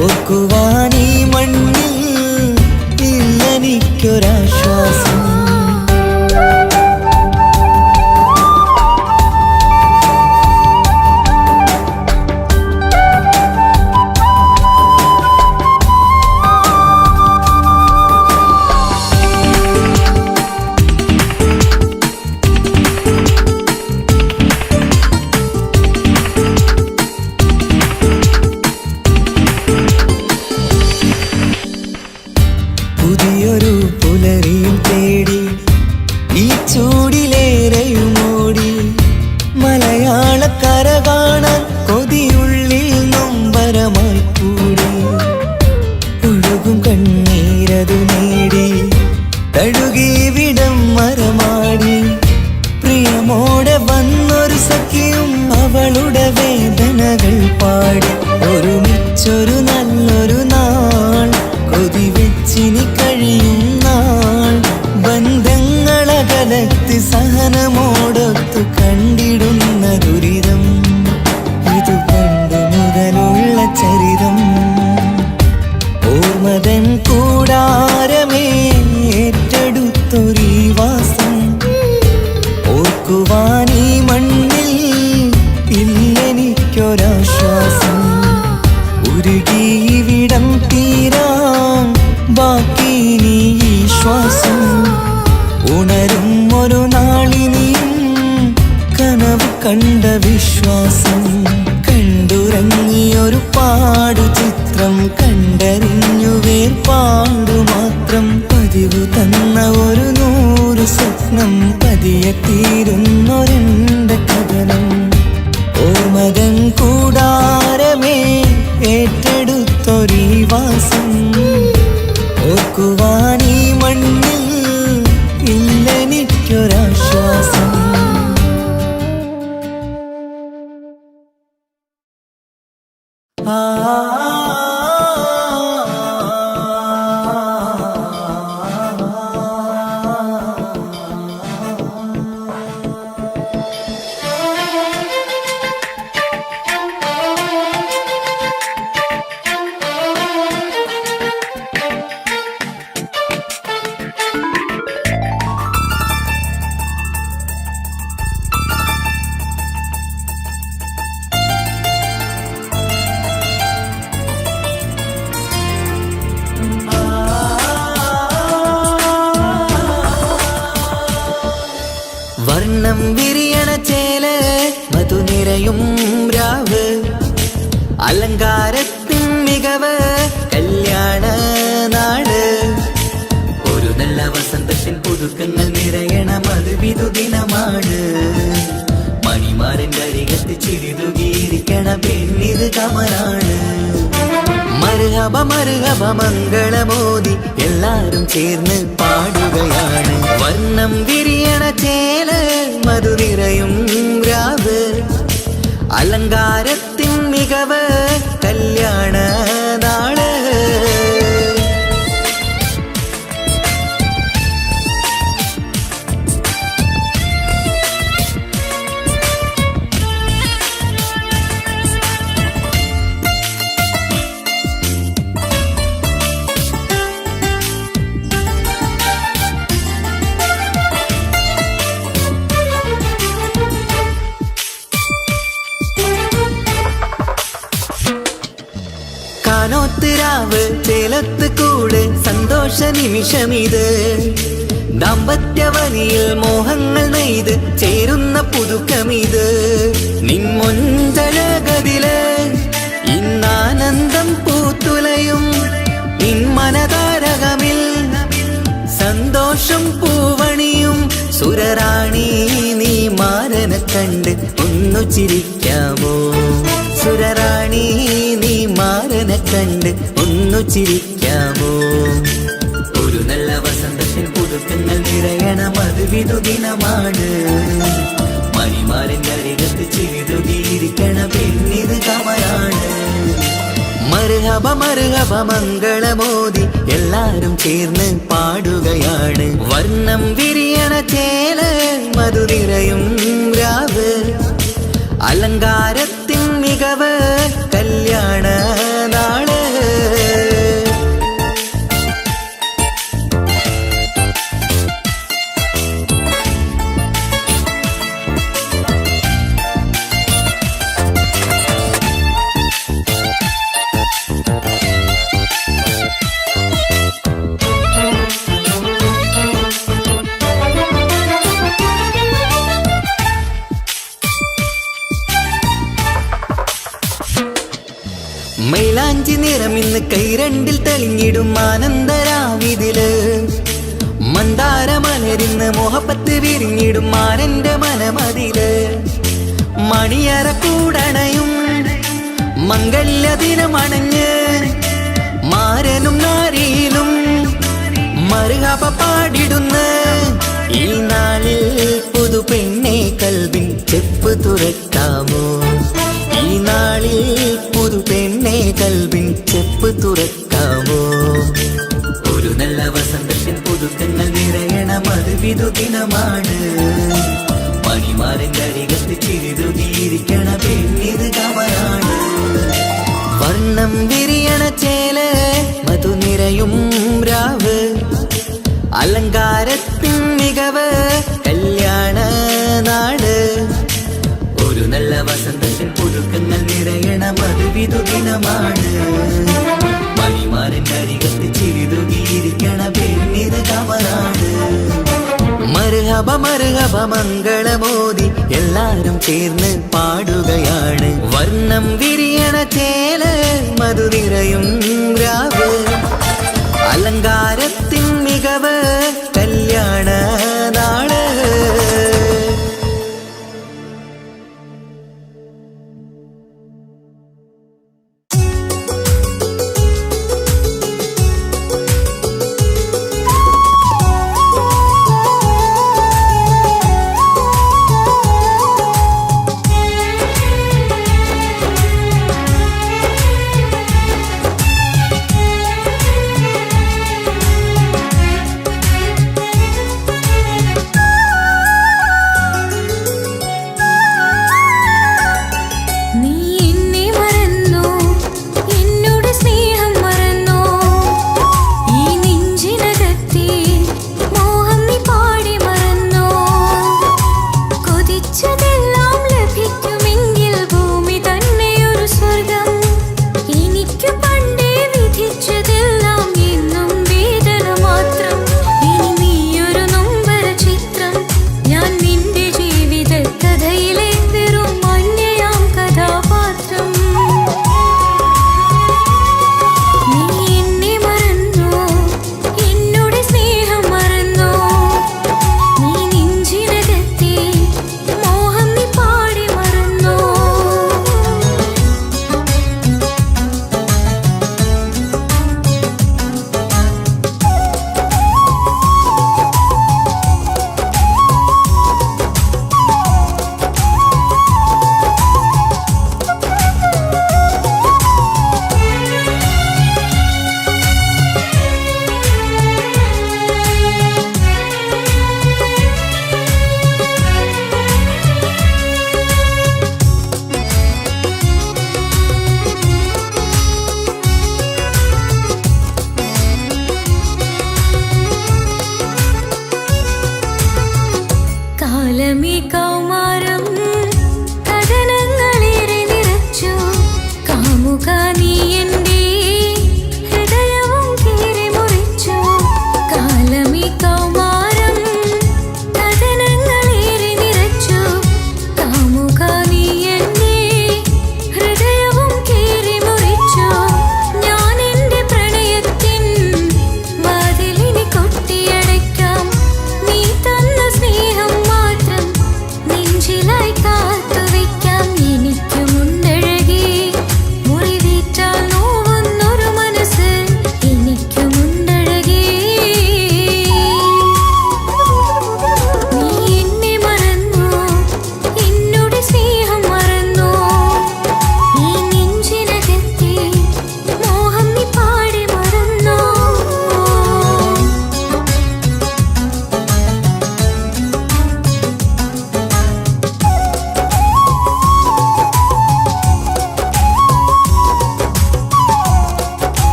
[SPEAKER 2] ഓർക്കുവാനീ മണ്ണിൽ ഇല്ലെനിക്കൊരാശ്വാസം. പുതിയൊരു പുലരിയും തേടി ഈ ചൂടിലേറെയുമോടി. മലയാളക്കര കാണാൻ കൊതിയുള്ളിൽ നൊമ്പരമായി കൂടി. ഒഴുകും കണ്ണീരതു നേടി തഴുകി വിടം മരമാടി. പ്രിയമോടെ വന്നൊരു സഖിയും അവളുടെ വേദനകൾ പാടി. ഒരുമിച്ചൊരു നല്ലൊരു നാൾ കൊതി വെച്ചിനി കഴിയും നാൾ. ബന്ധങ്ങളകലത്ത് സഹനമോടൊത്തു കണ്ടിടുന്ന ദുരിതം. ഇതു പണ്ടു മുതലുള്ള ചരിതം. ഓർമ്മതൻ കൂടാരമേ ഏറ്റെടുത്തൊരീ വാസം. ഓർക്കുവാനീ മണ്ണിൽ ഇല്ലെനിക്കൊരാശ്വാസം. ഉരുകിയിവിടം തീരാൻ ബാക്കി നീ ഈ ശ്വാസം. ഉണരും ഒരു നാളിനിയും കനവ് കണ്ട വിശ്വാസം. കണ്ടുറങ്ങിയൊരു പാടു ചിത്രം കണ്ടറിഞ്ഞു വേർപാടു മാത്രം. പതിവ് തന്ന ഒരു 100 സ്വപ്നം പതിയെ തീരുന്നൊരെന്റെ കഥനം. ഓർമ്മതൻ കൂടാരമേ ഏറ്റെടുത്തൊരീ വാസം. ഓർക്കുവാനീ മണ്ണിൽ ഇല്ലെനിക്കൊരാശ്വാസം. വർണ്ണം വിരിയണ ചേല മധുനിരയും രാവ്. അലങ്കാരത്തിൻ മികവ് കല്യാണ നാട്. ഒരു നല്ല വസന്തത്തിൻ പുതു
[SPEAKER 3] പുതുക്കങ്ങൾ നിറയണ മധുവിധു ദിനമാണ് മണിമാരന്റെ അരികത്ത് ചിരിതുകിയിരിക്കണ പെണ്ണിത് കമലാണ് മർഹബ മർഹബ മംഗളമോദി എല്ലാരും ചേർന്ന് പാടുകയാണ് വർണ്ണം വിരിയണ ചേല മധു നിറയും രാവ് അലങ്കാരത്തിൻ മികവ് കല്യാണ നാള് കാനോത്തിരാവ് ചേലത്ത് കൂട് സന്തോഷ നിമിഷമിത് ദാമ്പത്യവനിയിൽ മോഹങ്ങൾ നെയ്ത് ചേരുന്ന പുതുക്കമിത് നിൻമൊഞ്ചഴകതില് ഇന്നാനന്ദം പൂത്തുലയും നിൻ മനതാരകമിൽ സന്തോഷം പൂവണിയും സുരറാണി നീ മാരനെ കണ്ട് ഒന്നു ചിരിക്കാമോ സുരറാണി നീ മാരനെ കണ്ട് ഒന്നു ചിരിക്കാമോ ഒരു നല്ല വസന്തത്തിൽ പുതുക്കങ്ങൾ നിറയണ മധുവിധു ദിനമാണ് മണിമാരന്റെ അരികത്ത് ചിരിതുകിയിരിക്കണ പെണ്ണിത് കമലാണ് മർഹബ മർഹബ മംഗളമോദി എല്ലാരും ചേർന്ന് പാടുകയാണ് വർണ്ണം വിരിയണ ചേല മധു നിറയും രാവ് അലങ്കാരത്തിൻ മികവ് കല്യാണ നാള് മൈലാഞ്ചി നിറമിന്ന് കൈരണ്ടിൽ തെളിഞ്ഞിടും ആനന്ദരാവിതില് മന്ദാരമലരിന്ന് മോഹപ്പത്ത് വിരിഞ്ഞിടും മാരന്റെ മനമതില് മണിയറ കൂടണയും മംഗല്യ ദിനമണഞ്ഞ് മാരനും നാരിയിലും മർഹബ പാടിടുന്ന ഈ നാളിൽ പുതു പെണ്ണെ കൽവിൻ ചെപ്പ് തുറക്കാമോ ഈ നാളിൽ പുതു പെണ്ണെ കൽവിൻ ചെപ്പ് തുറക്കാമോ ഒരു നല്ല വസന്തത്തിൽ പുതുക്കങ്ങൾ നിറയണ മധുവിധു ദിനമാണ് മണിമാരന്റെ അരികത്ത് ചിരിതുകിയിരിക്കണ പെണ്ണിത് കമലാണ് വർണ്ണം വിരിയണ ചേല മധു നിറയും രാവ് അലങ്കാരത്തിൻ മികവ് കല്യാണ നാട് ഒരു നല്ല വസന്തത്തിൽ പുതുക്കങ്ങൾ നിറയണ മധുവിധു ദിനമാണ് മണിമാരന്റെ അരികത്ത് ചിരിതുകിയിരിക്കണ പെണ്ണിത് കമലാണ് മർഹബ മർഹബ മംഗളമോദി എല്ലാരും ചേർന്ന് പാടുകയാണ് വർണ്ണം വിരിയണ ചേല മധു നിറയും രാവ് അലങ്കാരത്തിൻ മികവ് കല്യാണ നാള്
[SPEAKER 4] കൗമാരം കഥനങ്ങളേറെ നിറച്ചു കാമുക നീ എൻ്റെ ഹൃദയവും കീറി മുറിച്ചു കാലമീ കൗമാരം കഥനങ്ങളേറെ നിറച്ചു കാമുക നീ എൻ്റെ ഹൃദയവും കീറി മുറിച്ചു ഞാൻ എൻ്റെ പ്രണയത്തിൻ വാതിലിനി കൊട്ടിയടയ്ക്കാം നീ തന്ന സ്നേഹം മാത്രം നെഞ്ചിലായി കാത്തുവയ്ക്കാം എനിക്കുമുണ്ടഴകേ മുറിവേറ്റാൽ നോവുന്നൊരു മനസ്സ് എനിക്കുമുണ്ടഴകേ നീ എന്നെ മറന്നു എന്നോട് സ്നേഹം മറന്നു ഈ നെഞ്ചിനകത്തെ മോഹം നീ പാടി മറന്നു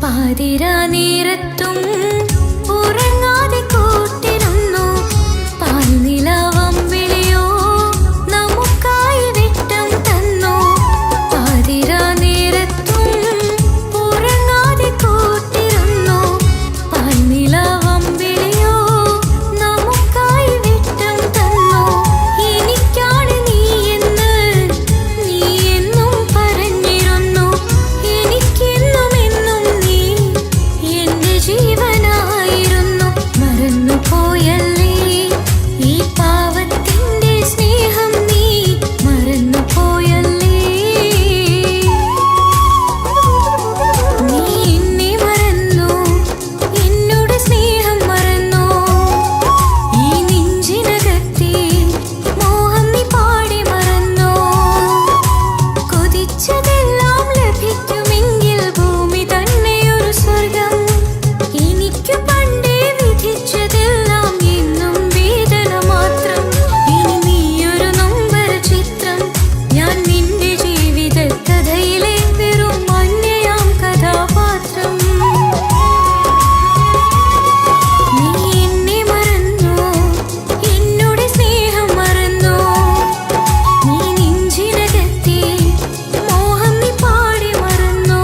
[SPEAKER 4] പാതിരാ നേരത്തും ഉറങ്ങാതെ കൂട്ടിരുന്നു പാൽനിലാവം വിളിയോ നമുക്കായി വെട്ടം തന്നു പാതിരാ നേരത്തും ഉറങ്ങാതെ കൂട്ടിരുന്നു പാൽനിലാവം വിളിയോ നമുക്കായി വെട്ടം തന്നു എനിക്കാണ് നീ എന്നും പറഞ്ഞിരുന്നു എനിക്കെന്നും എന്നും നീ എന്റെ ജീവനായിരുന്നു മറന്നു പോയല്ലേ ഈ പാവത്തിന്റെ സ്നേഹം നീ മറന്നു പോയല്ലേ നീ എന്നെ മറന്നു എന്നോട് സ്നേഹം മറന്നു ഈ നെഞ്ചിനകത്തെ മോഹം നീ പാടി മറന്നു കൊതിച്ചതെല്ലാം ലഭിക്കുമെങ്കിൽ ഭൂമി തന്നെയൊരു സ്വർഗം എനിക്ക് പണ്ടേ വിധിച്ചതെല്ലാം എന്നും വേദന മാത്രം ഇനി നീയൊരു നൊമ്പര ചിത്രം ഞാൻ നിന്റെ ജീവിത കഥയിലെ വെറും മഞ്ഞയാം കഥാപാത്രം നീ എന്നെ മറന്നു എന്നോട് സ്നേഹം മറന്നു നീ നെഞ്ചിനകത്തെ മോഹം നീ പാടി മറന്നു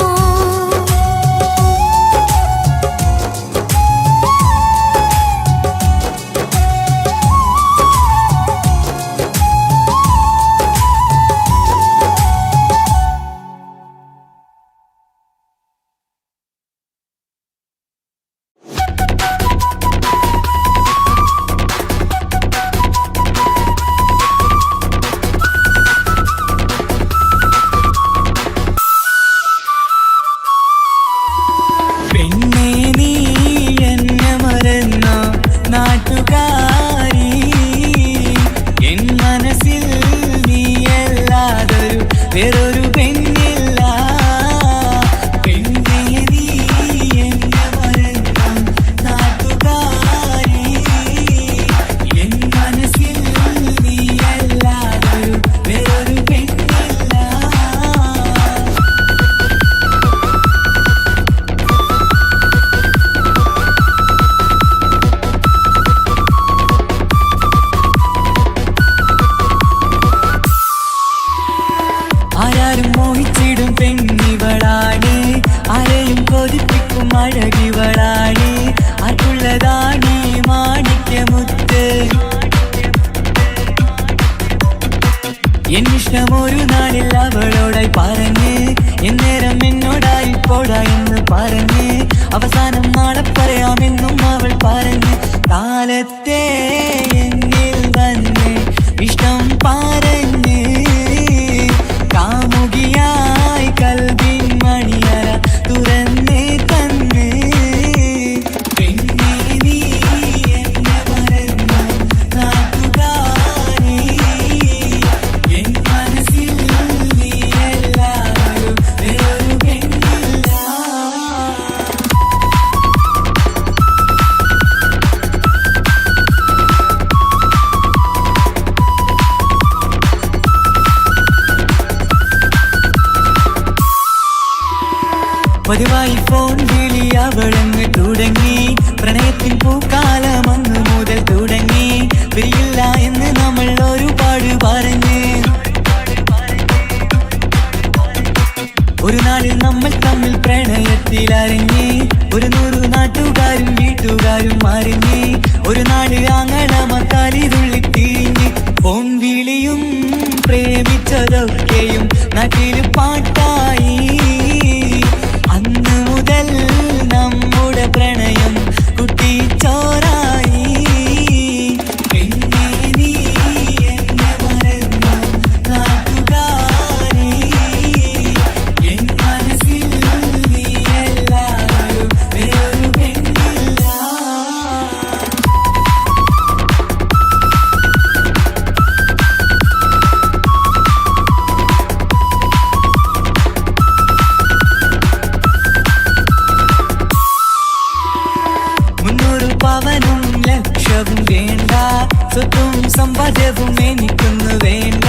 [SPEAKER 2] പെണ്ണേ നീ എന്നെ മറന്ന നാട്ടുകാരി എൻ മനസ്സിൽ നീയല്ലാതൊരു വേറൊരു പെണ്ണില്ല പെണ്ണേ നീ എന്നെ മറന്ന നാട്ടുകാരി എൻ മനസ്സിൽ നീയല്ലാതൊരു വേറൊരു പെണ്ണില്ല ആരാരും മോഹിച്ചിടും പെണ്ണിവളാണ് ആരെയും കൊതിപ്പിക്കും അഴകിവളാണ് ആർക്കുള്ളതാണ് മാണിക്യമുത്ത് എന്നിഷ്ടം ഒരു നാളിൽ അവളോടായി പറഞ്ഞ് എന്നേരം എന്നോടായി പോടാ എന്ന് പറഞ്ഞ് അവസാനം നാളെ പറയാമെന്നും അവൾ പറഞ്ഞ് കാലത്തെ എന്നിൽ വന്ന് ഇഷ്ടം പറഞ്ഞ് കാമുകിയായി കൽവിൻ മണിയറ തുറന്ന് തന്ന് പെണ്ണേ നീ എന്നെ മറന്ന നാട്ടുകാരി എൻ മനസ്സിൽ പതിവായി ഫോൺ വിളി അവളങ്ങ് തുടങ്ങി. പ്രണയത്തിൻ പൂക്കാലം അന്ന് മുതൽ തുടങ്ങി. പിരിയില്ല എന്ന് നമ്മൾ ഒരുപാട് പറഞ്ഞ്. ഒരു നാളിൽ നമ്മൾ തമ്മിൽ പ്രണയത്തിൽ അരങ്ങി. 100 നാട്ടുകാരും വീട്ടുകാരും അറിഞ്ഞ്. ഒരു നാട് ആങ്ങളമക്കാലിതുള്ളി തിരിഞ്ഞ്. ഫോൺ വിളിയും പ്രേമിച്ചതൊക്കെയും നാട്ടിൽ പാട്ടായി. അന്ന് മുതൽ നമ്മുടെ പ്രണയം കുട്ടിച്ചോറായി. പിന്നെ നീ എന്നെ മറന്നു നാട്ടുകാരി. എൻ മനസ്സിൽ നീ എല്ലാവരും വേറൊരു പെണ്ണില്ല. പവനും ലക്ഷവും വേണ്ട, സ്വത്തും സമ്പാദ്യവും എനിക്കൊന്നു വേണ്ട.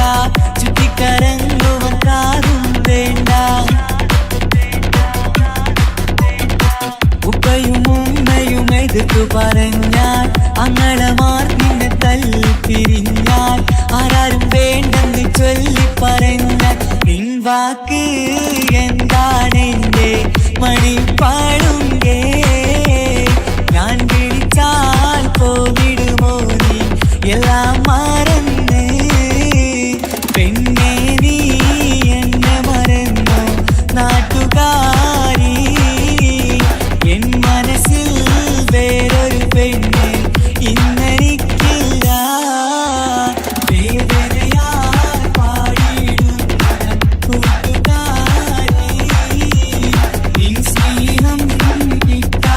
[SPEAKER 2] ചുറ്റിക്കറങ്ങുവാൻ കാറും വേണ്ട. ഉപ്പയും ഉമ്മയും എതിർത്തു പറഞ്ഞാൽ, അങ്ങളമാർ നിന്നെ തല്ലിപ്പിരിഞ്ഞാൽ, ആരാരും വേണ്ടെന്ന് ചൊല്ലി പറഞ്ഞാൽ, നിൻ വാക്ക് എന്താണെന്റെ മണിപ്പാടുങ്കേ. ഞാൻ വിളിച്ചാൽ പോവിടുമോ നീ എല്ലാം മറന്ന്. പെണ്ണെ നീ എന്നെ മറന്നു നാട്ടുകാരി. എൻ മനസ്സിൽ വേറൊരു പെണ്ണ് ഇന്നെനിക്കില്ല. വേദനയാൽ പാടിയിടുന്ന കൂട്ടുകാരി, നിൻ സ്നേഹം കിട്ടാൻ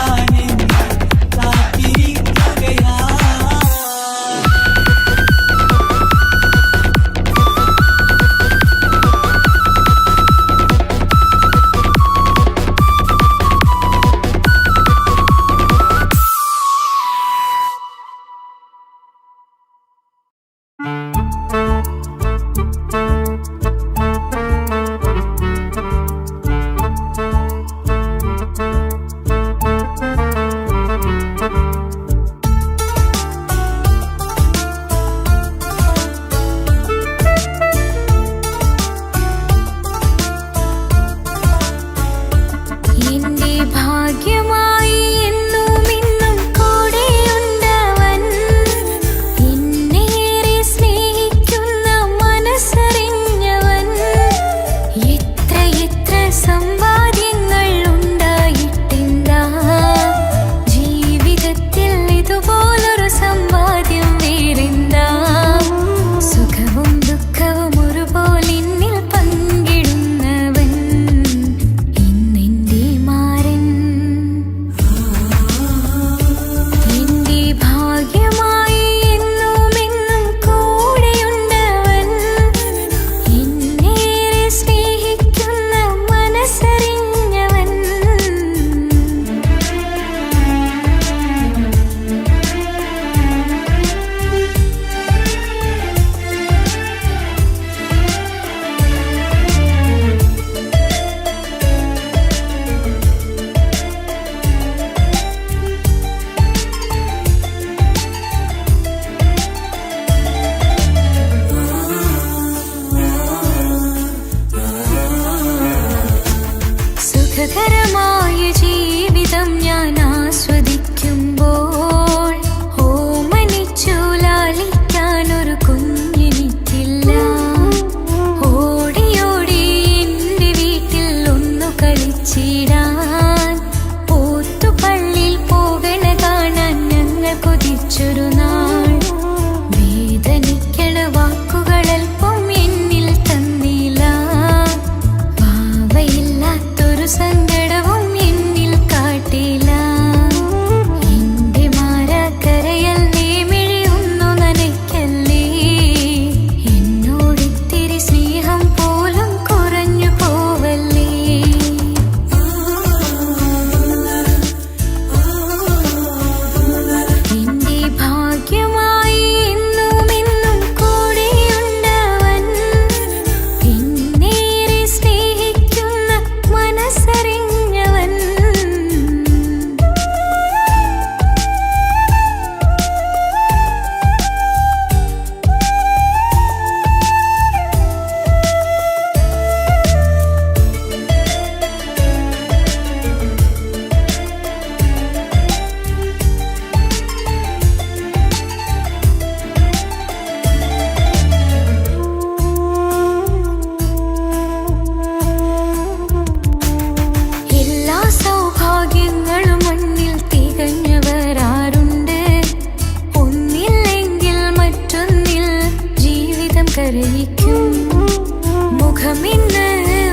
[SPEAKER 4] സ്നേഹമിന്ന്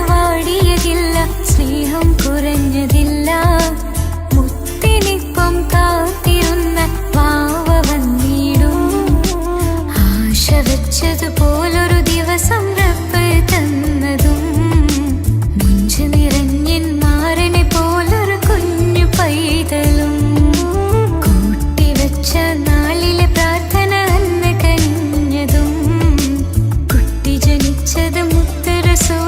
[SPEAKER 4] വാടിയതില്ല, സ്നേഹം കുറഞ്ഞതില്ല. മുത്തിനിപ്പം കാത്തിരുന്ന വാവ വന്നിടും. ആശ വെച്ചതുപോലൊരു ദിവസം റബ്ബ് തന്നതും, മുഞ്ചു നിറഞ്ഞൻ മാറിനെ പോലൊരു കുഞ്ഞു പൈതലും. കൂട്ടിവെച്ച നാളിലെ പ്രാർത്ഥന അന്ന് കനിഞ്ഞതും, കുട്ടി ജനിച്ചത് മുത്ത് റസൂൽ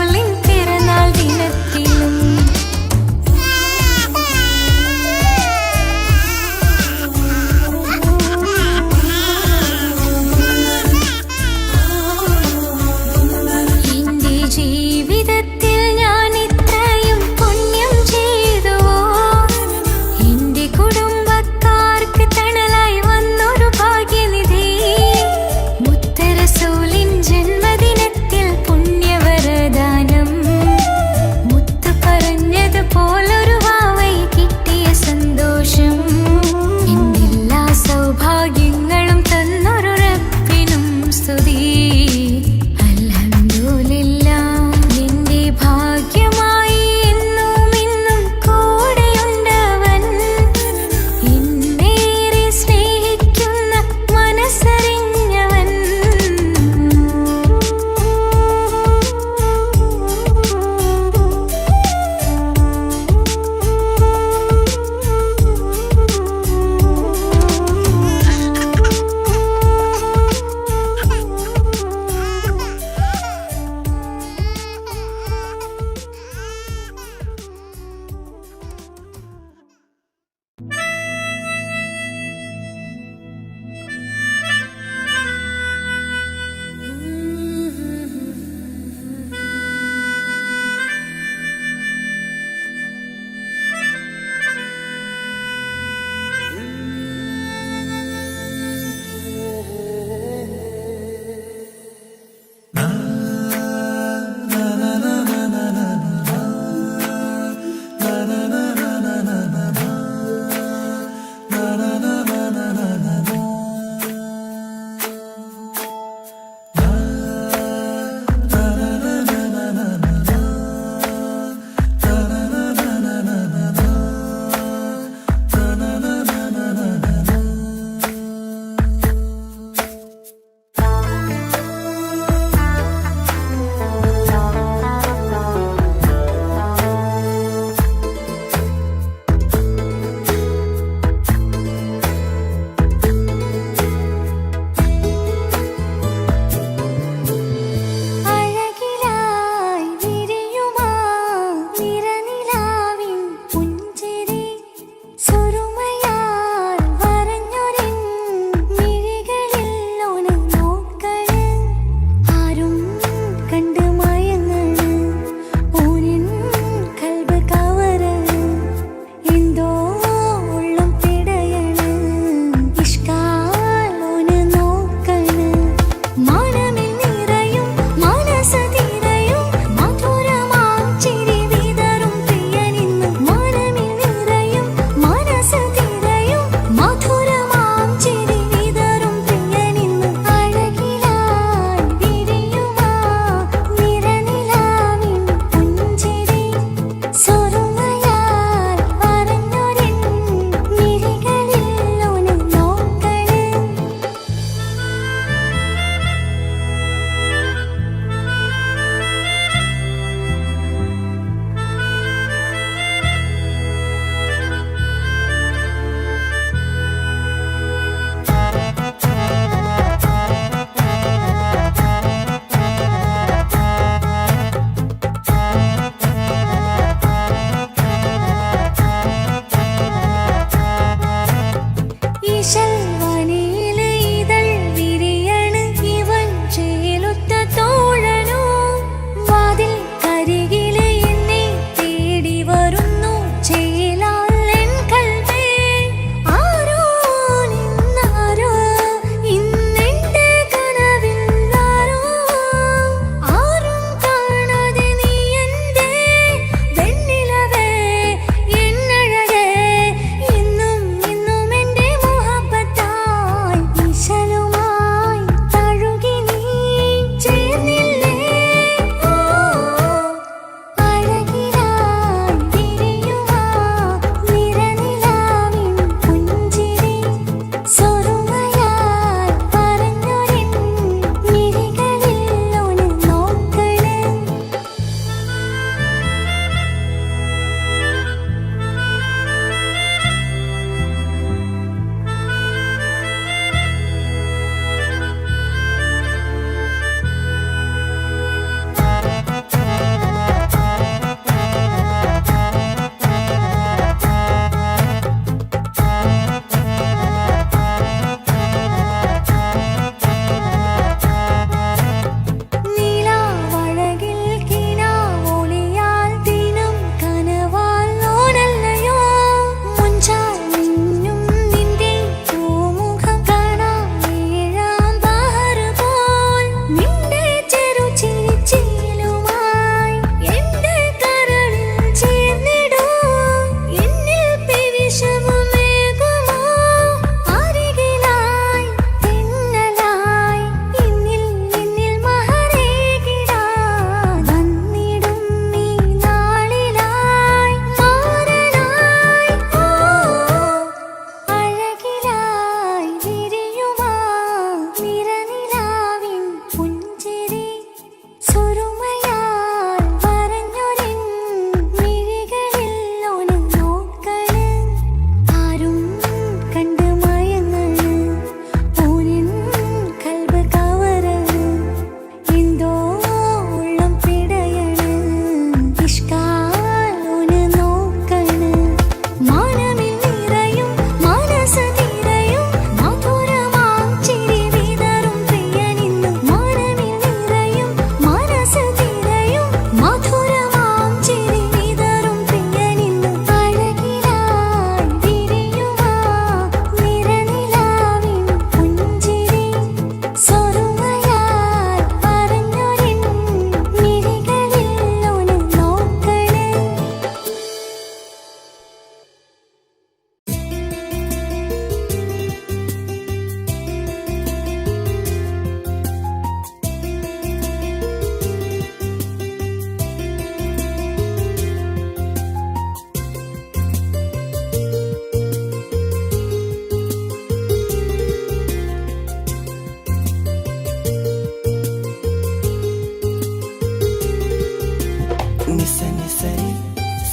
[SPEAKER 3] നിസ നിസരി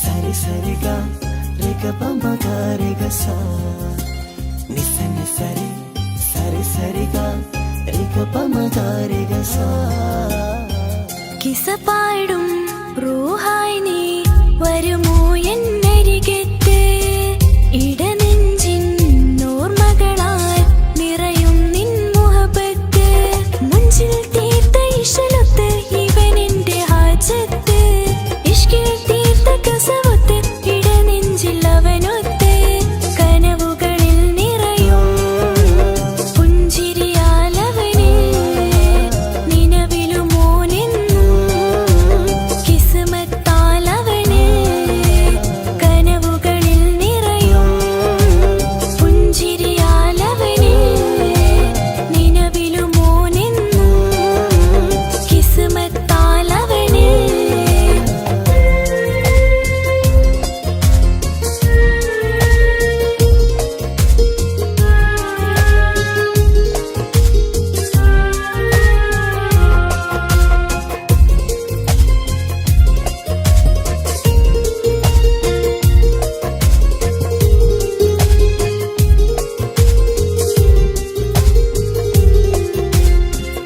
[SPEAKER 3] സരി സരി ഗ രി ഗ പ മ ഗ രി ഗ സ നിസ നിസരി സരി സരി ഗ രി ഗ പ മ ഗ രി ഗ സ
[SPEAKER 4] കിസ പാടും റൂഹായി നീ വരുമോ എന്നരികത്ത് ഇടനെഞ്ചിൻ ഓർമ്മകളാൽ നിറയും നിൻ മുഹബത്ത് മുഞ്ചിൽ തീർത്ത ഇശലൊത്ത് ഇവനെന്റെ ഹാജത്ത് ഇഷ്കിൽ തീർത്ത കസവത്ത് ഇടനെഞ്ചിൽ അവനൊത്ത് കനവുകളിൽ നിറയും പുഞ്ചിരിയാലവന് നിലവിലുമോനെന്നും കിസ്മത്താലവന് കനവുകളിൽ നിറയും പുഞ്ചിരിയാലവന് നിലവിലുമോനെന്നും കിസ്മത്താലവന്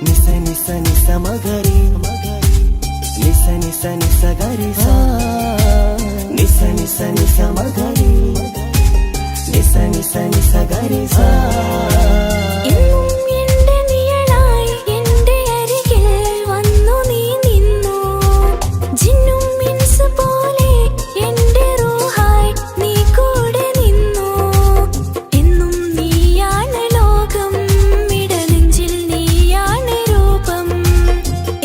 [SPEAKER 3] നിസ നിസ നിസ മഗരി നിസ നിസ നിസ ഗരി സ നിസ നിസ നിസ മഗരി നിസ നിസ നിസ ഗരി സ
[SPEAKER 4] എന്നും എന്റെ നിഴലായി എന്റെ അരികിൽ വന്നു നീ നിന്നു ജിന്നും ഇൻസ് പോലെ എന്റെ റൂഹായി നീ കൂടെ നിന്നു എന്നും നീയാണ് ലോകം ഇടനെഞ്ചിൽ നീയാണ് രൂപം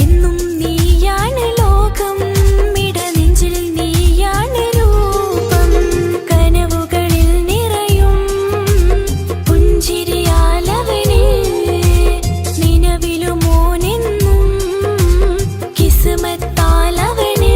[SPEAKER 4] എന്നും നീയാണ് ലോകം ഇടനെഞ്ചിൽ നീയാണ് രൂപം കനവുകളിൽ നിറയും പുഞ്ചിരിയാലവന് നിലവിലുമോനെന്നും കിസ്മത്താലവന്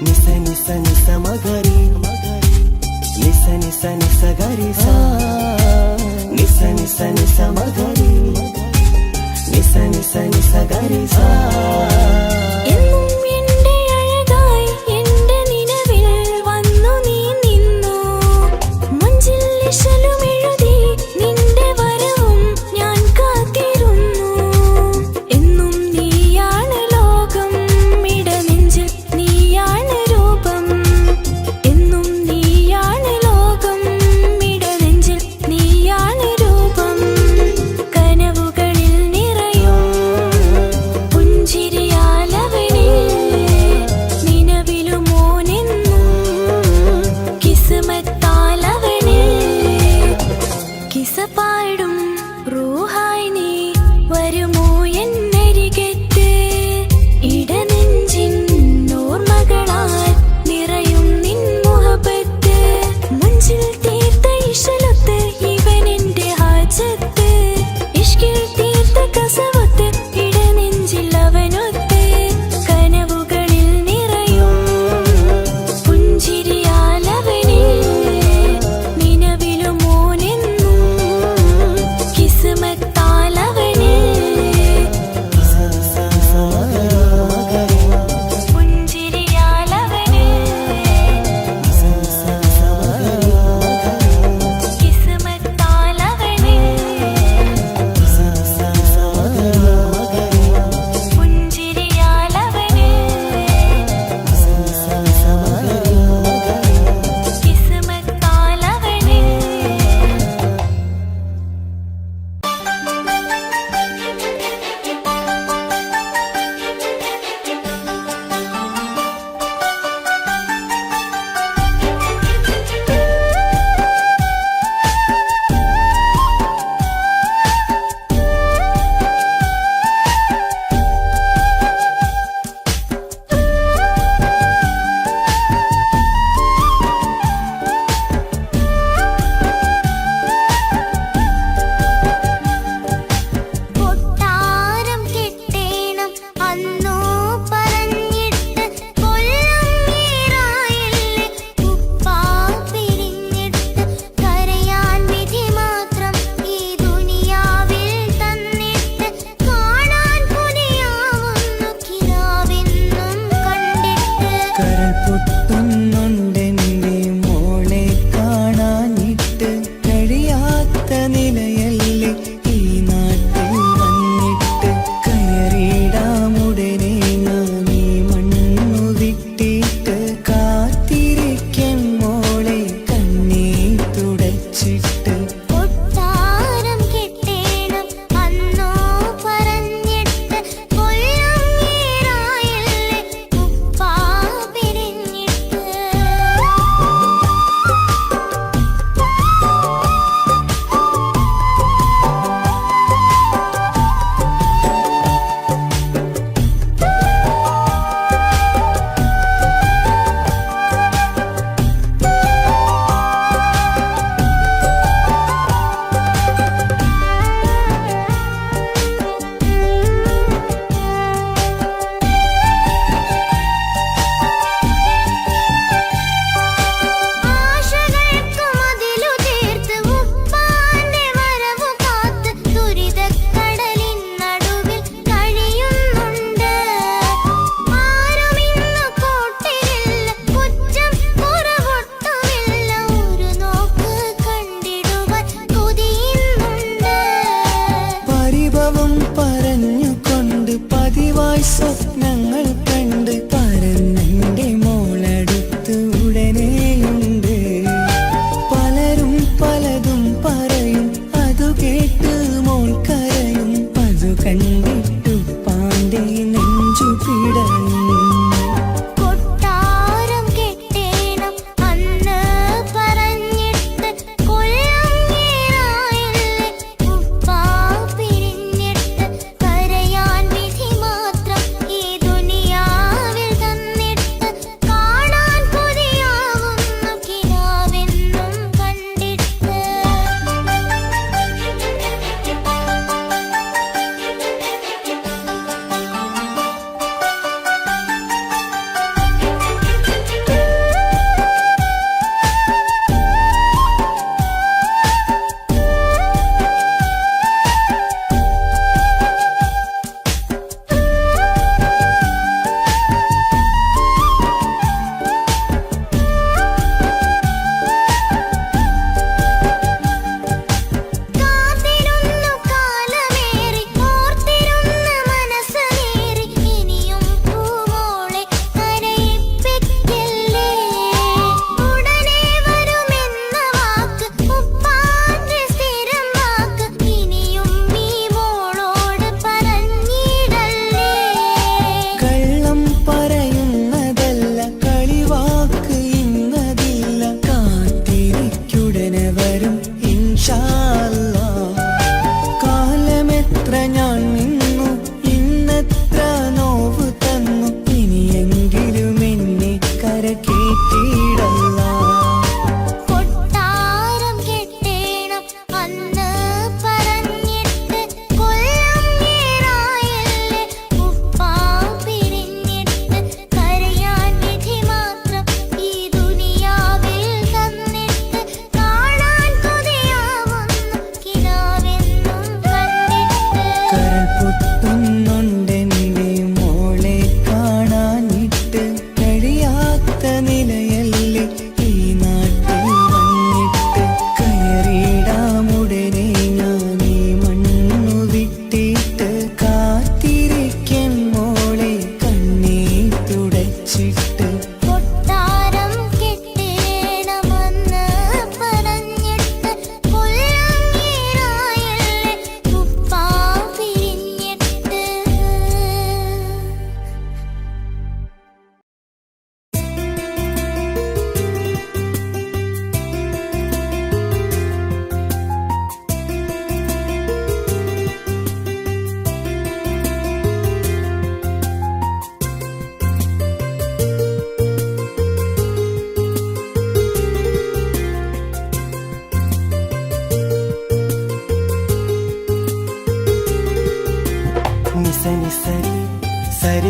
[SPEAKER 3] നിസ നിസ നിസ മഗരി നിസ നിസ നിസ ഗരി സ നിസ നിസ നിസ മഗരി നിസ നിസ നിസ ഗരി സ
[SPEAKER 4] എന്നും എന്റെ അഴകായി എന്റെ നിലവിൽ വന്നു നീ നിന്നു മുഞ്ചിൽ ഇശലും എഴുതി നിന്റെ വരവും ഞാൻ കാത്തിരുന്നു എന്നും നീയാണ് ലോകം ഇടനെഞ്ചിൽ നീയാണ് രൂപം എന്നും നീയാണ് ലോകം ഇടനെഞ്ചിൽ നീയാണ് രൂപം കനവുകളിൽ നിറയും പുഞ്ചിരിയാല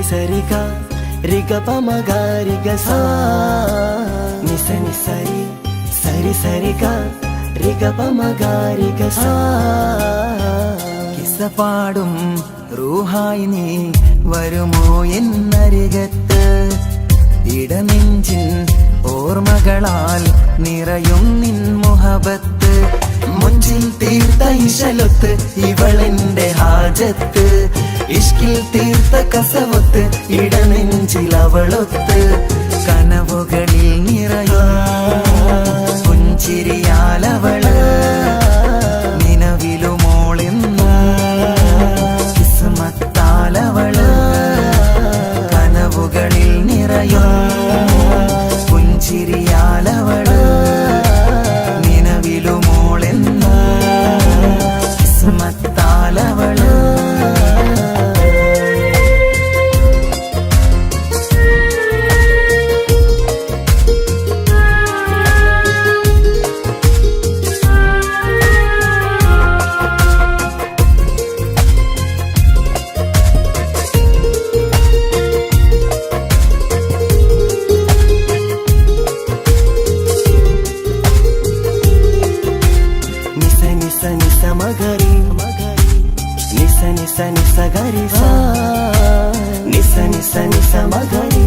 [SPEAKER 3] సరిగా రిగ పమగారిగ సా నిసని సరి సరి సరిగా రిగ పమగారిగ సా
[SPEAKER 2] കിസ്സപാടും റൂഹായി നീ വരുമോ എന്നരികത്ത് ഇടനെഞ്ചിൻ ഓർമ്മകളാൽ നിറയും നിൻ മുഹബത്ത് മുഞ്ചിൽ തീർത്ത ഇശലൊത്ത് ഇവളെന്റെ ഹാജത്ത് ഇഷ്കിൽ തീർത്ത കസവൊത്ത് ഇടനെഞ്ചിൽ അവളൊത്ത് കനവുകളിൽ നിറയും പുഞ്ചിരിയാലവള് നിലവിലുമോളെന്ന് കിസ്മത്താലവള് കനവുകളിൽ നിറയും പുഞ്ചിരിയാലവള് നിലവിലുമോളെന്ന് കിസ്മത്താലവള്
[SPEAKER 3] మగరి నిస నిస నిస గరి సా నిస నిస నిస మగరి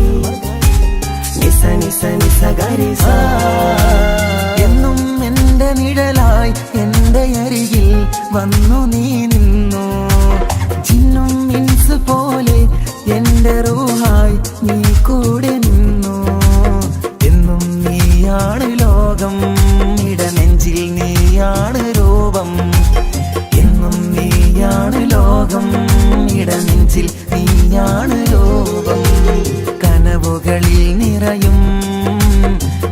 [SPEAKER 3] నిస నిస నిస గరి సా
[SPEAKER 2] എന്നും എന്റെ നിഴലായി എന്റെ അരികിൽ വന്നു നീ നിന്നു ജിന്നും ഇൻസ് പോലെ എന്റെ റൂഹായി നീ കൂടെ നിന്നു എന്നും നീയാണ് ലോകം ഇടനെഞ്ചിൽ നീയാണ് രൂപം എന്നും നീയാണ് ലോകം ഇടനെഞ്ചിൽ നീയാണ് രൂപം കനവുകളിൽ നിറയും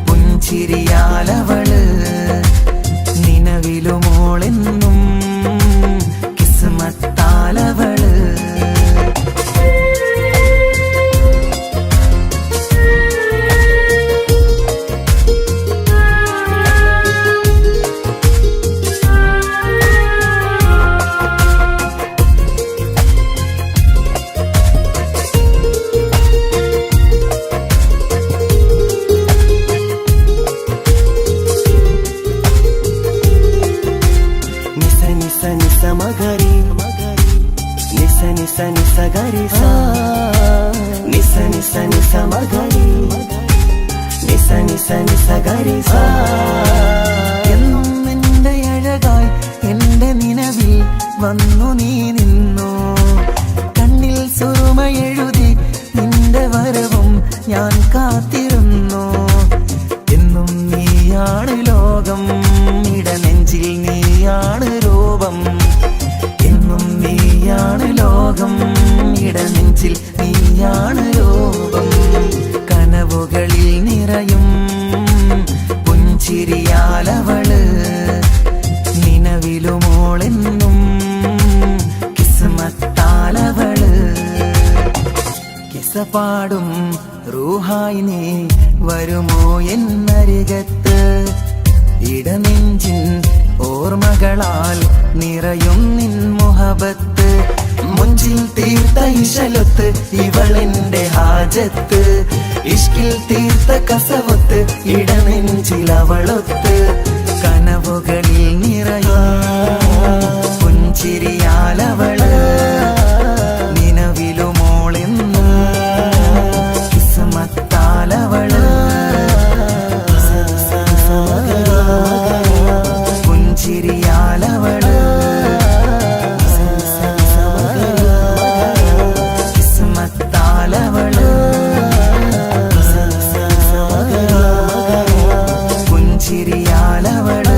[SPEAKER 2] പുഞ്ചിരിയാലവള് നിലവിലുമോളെന്നും കിസ്മത്താലവള്
[SPEAKER 3] మగరి నిస నిస నిస గరి సా నిస నిస నిస మగరి నిస నిస നിസ ഗരി സാ
[SPEAKER 2] എന്നും എന്റെ അഴകായി എന്റെ നിലവിൽ വന്നു നീ നിന്നു കണ്ണിൽ സുറുമയെഴുതി നിന്റെ വരവും ഞാൻ കാത്തിരുന്നു എന്നും നീയാണ് ലോകം ഇടനെഞ്ചിൽ നീയാണ് രൂപം എന്നും നീയാണ് ലോകം ഇടനെഞ്ചിൽ നീയാണ് രൂപം കനവുകളിൽ നിറയും പുഞ്ചിരിയാലവള് നിലവിലുമോളെന്നും കിസ്മത്താലവള് കിസ്സപാടും റൂഹായി നീ വരുമോ എന്നരികത്ത് ഇടനെഞ്ചിൻ ഓർമ്മകളാൽ നിറയും നിൻ മുഹബത്ത് മുഞ്ചിൽ തീർത്ത ഇശലൊത്ത് ഇവളെന്റെ ഹാജത്ത് ഇഷ്കിൽ തീർത്ത കസവൊത്ത് ഇടനെഞ്ചിൽ അവളൊത്ത് കനവുകളിൽ നിറയും പുഞ്ചിരിയാലവള് നിലവിലുമോളെന്ന് കിസ്മത്താലവള് പുഞ്ചിരിയാലവള് കിസ്മത്താലവള് പുഞ്ചിരിയാലവള്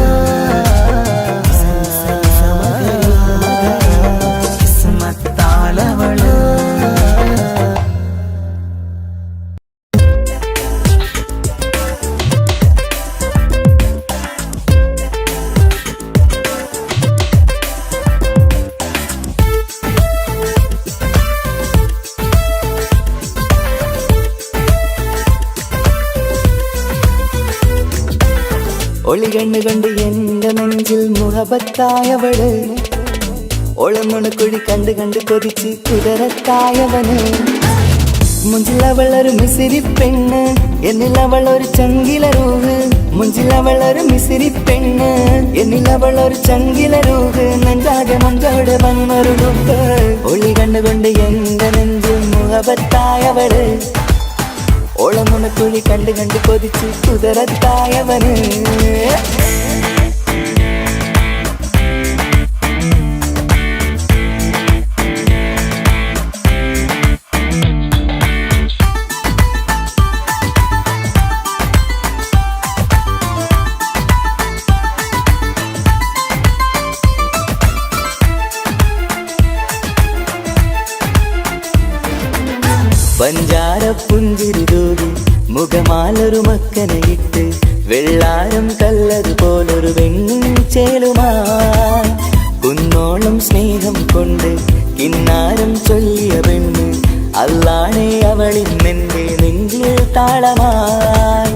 [SPEAKER 2] കിസ്മത്താലവള് ഒളികണ്ണ് കണ്ട് എന്റെ നെഞ്ചിൽ മുഹബത്തായവള് ഒളമുണക്കുഴി കണ്ട് കണ്ട് കൊതിച്ച് കുതിരത്തായവന്
[SPEAKER 3] മുഞ്ചിലവളൊരു മിസിരി പെണ്ണ്, എന്നിലവളൊരു ചങ്കില രൂഹ്. മുഞ്ചിലവളൊരു മിസിരി പെണ്ണ്, എന്നിലവളൊരു ചങ്കില രൂഹ്. നെഞ്ചാകെ മഞ്ചോടെ വന്നൊരു ലുക്ക്. ഒളി കണ്ടുകൊണ്ട് എന്റെ നെഞ്ചിൽ മുഹബത്തായവള്. ഓളമുണക്കുഴി കണ്ട് കണ്ട് കൊതിച്ച് കുതിരത്തായവന്. പഞ്ചാര പുഞ്ചിരി തൂകി മുഖമാലൊരു മക്കനയിട്ട്, വെള്ളാരം കല്ലതുപോലൊരു വെണ്ണിൻ ചേലുമായി കുന്നോളം സ്നേഹം കൊണ്ട് കിന്നാരം ചൊല്ലിയ പെണ്ണ്. അല്ലാണേ അവളിന്നെന്റെ നെഞ്ചിൽ താളമായി.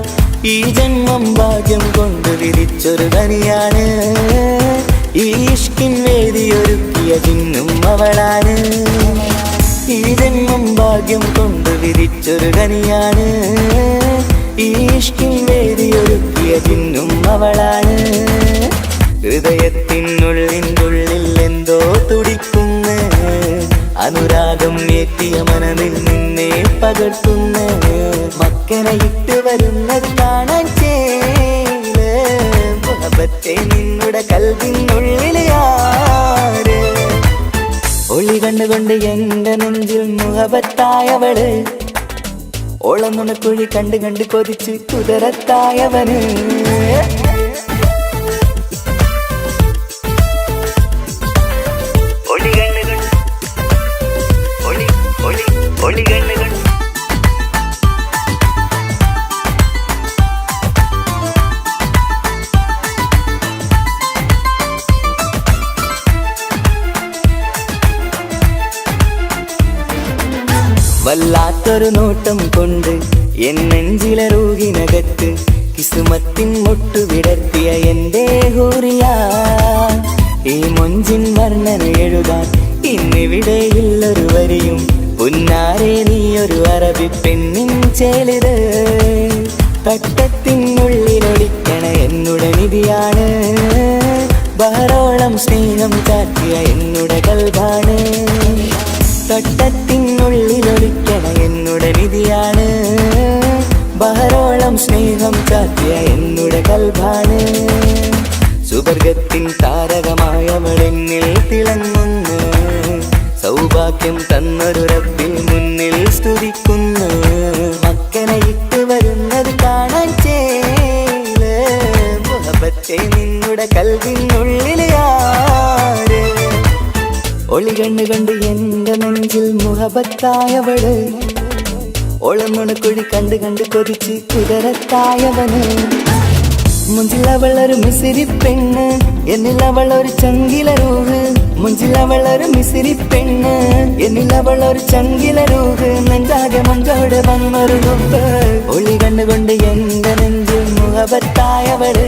[SPEAKER 3] ഈ ജന്മം ഭാഗ്യം കൊണ്ട് വിരിച്ചൊരു കനിയാണ്, ഈ ഇഷ്കിൻ വേദിയൊരുക്കിയ ചിന്നും അവളാണ്. ഈ ജന്മം ഭാഗ്യം കൊണ്ട് വിരിച്ചൊരു കനിയാണ്, ഈ ഇഷ്കിൻ വേദിയൊരുക്കിയ ചിന്നും അവളാണ്. ഹൃദയത്തിനുള്ളിൽ എന്തോ തുടിക്കുന്ന, അനുരാഗം ഏറ്റിയ മനതിൽ നിന്നെ പകർത്തുന്ന. മക്കനെ ഇട്ട് വരുന്നത് കാണാൻ ചേല്, മുഹബത്തെ നിന്നുടെ കൽവിനുള്ളിൽ ആര്. ഒളി കണ്ടുകൊണ്ട് എന്റെ നെഞ്ചിൽ മുഹബത്തായവള്. ഓളമുണക്കുഴി കണ്ട് കണ്ട് കൊതിച്ച് കുതിരത്തായവന്. വല്ലാത്തൊരു നോട്ടം കൊണ്ട് എൻ നെഞ്ചിലെ റൂഹിനകത്ത് കിസുമത്തിൻ മുട്ടു വിടർത്തിയ എന്റെ ഹൂറിയ. ഈ മൊഞ്ചിൻ വർണ്ണന എഴുതാൻ ഇന്നിവിടെയുള്ളൊരു വരിയും. പുന്നാരെ നീയൊരു അറബി പെണ്ണിൻ ചേലിത്. തട്ടത്തിനുള്ളിലൊളിക്കണ എന്നുടെ നിധിയാണ്, ബഹറോളം സ്നേഹം കാട്ടിയ എന്നുടെ കൽബാണ്. തട്ടത്തിനുള്ളിലൊളിക്കണ എന്നുടെ നിധിയാണ്, ബഹറോളം സ്നേഹം കാട്ടിയ എന്നുടെ കൽബാണ്. സുവർഗത്തിൻ താരകമായവളെന്നിൽ തിളങ്ങുന്നു, സൗഭാഗ്യം തന്നൊരു റബ്ബിൽ മുന്നിൽ സ്തുതിക്കുന്നു. മക്കനെ ഇട്ട് വരുന്നത് കാണാൻ ചേല്, മുഹബത്തെ നിന്നുടെ കൽവിനുള്ളിൽ ആര്. ഒളി കണ്ടുകൊണ്ട് എന്റെ നെഞ്ചിൽ മുഹബത്തായവള്. ഓളമുണക്കുഴി കണ്ട് കണ്ട് കൊതിച്ച് കുതിരത്തായവന്. മുഞ്ചിലവളൊരു മിസിരി പെണ്ണ്, എന്നിലവളൊരു ചങ്കില രൂഹ്. മുഞ്ചിലവളൊരു മിസിരി പെണ്ണ്, എന്നിലവളൊരു ചങ്കില രൂഹ്. നെഞ്ചാകെ മഞ്ചോടെ വന്നൊരു ലുക്ക്. ഒളി കണ്ടുകൊണ്ട് എന്റെ നെഞ്ചിൽ മുഹബത്തായവള്.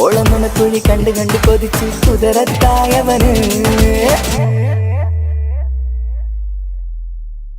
[SPEAKER 3] ഓളമുണക്കുഴി കണ്ട് കണ്ട് കൊതിച്ച് കുതിരത്തായവന്.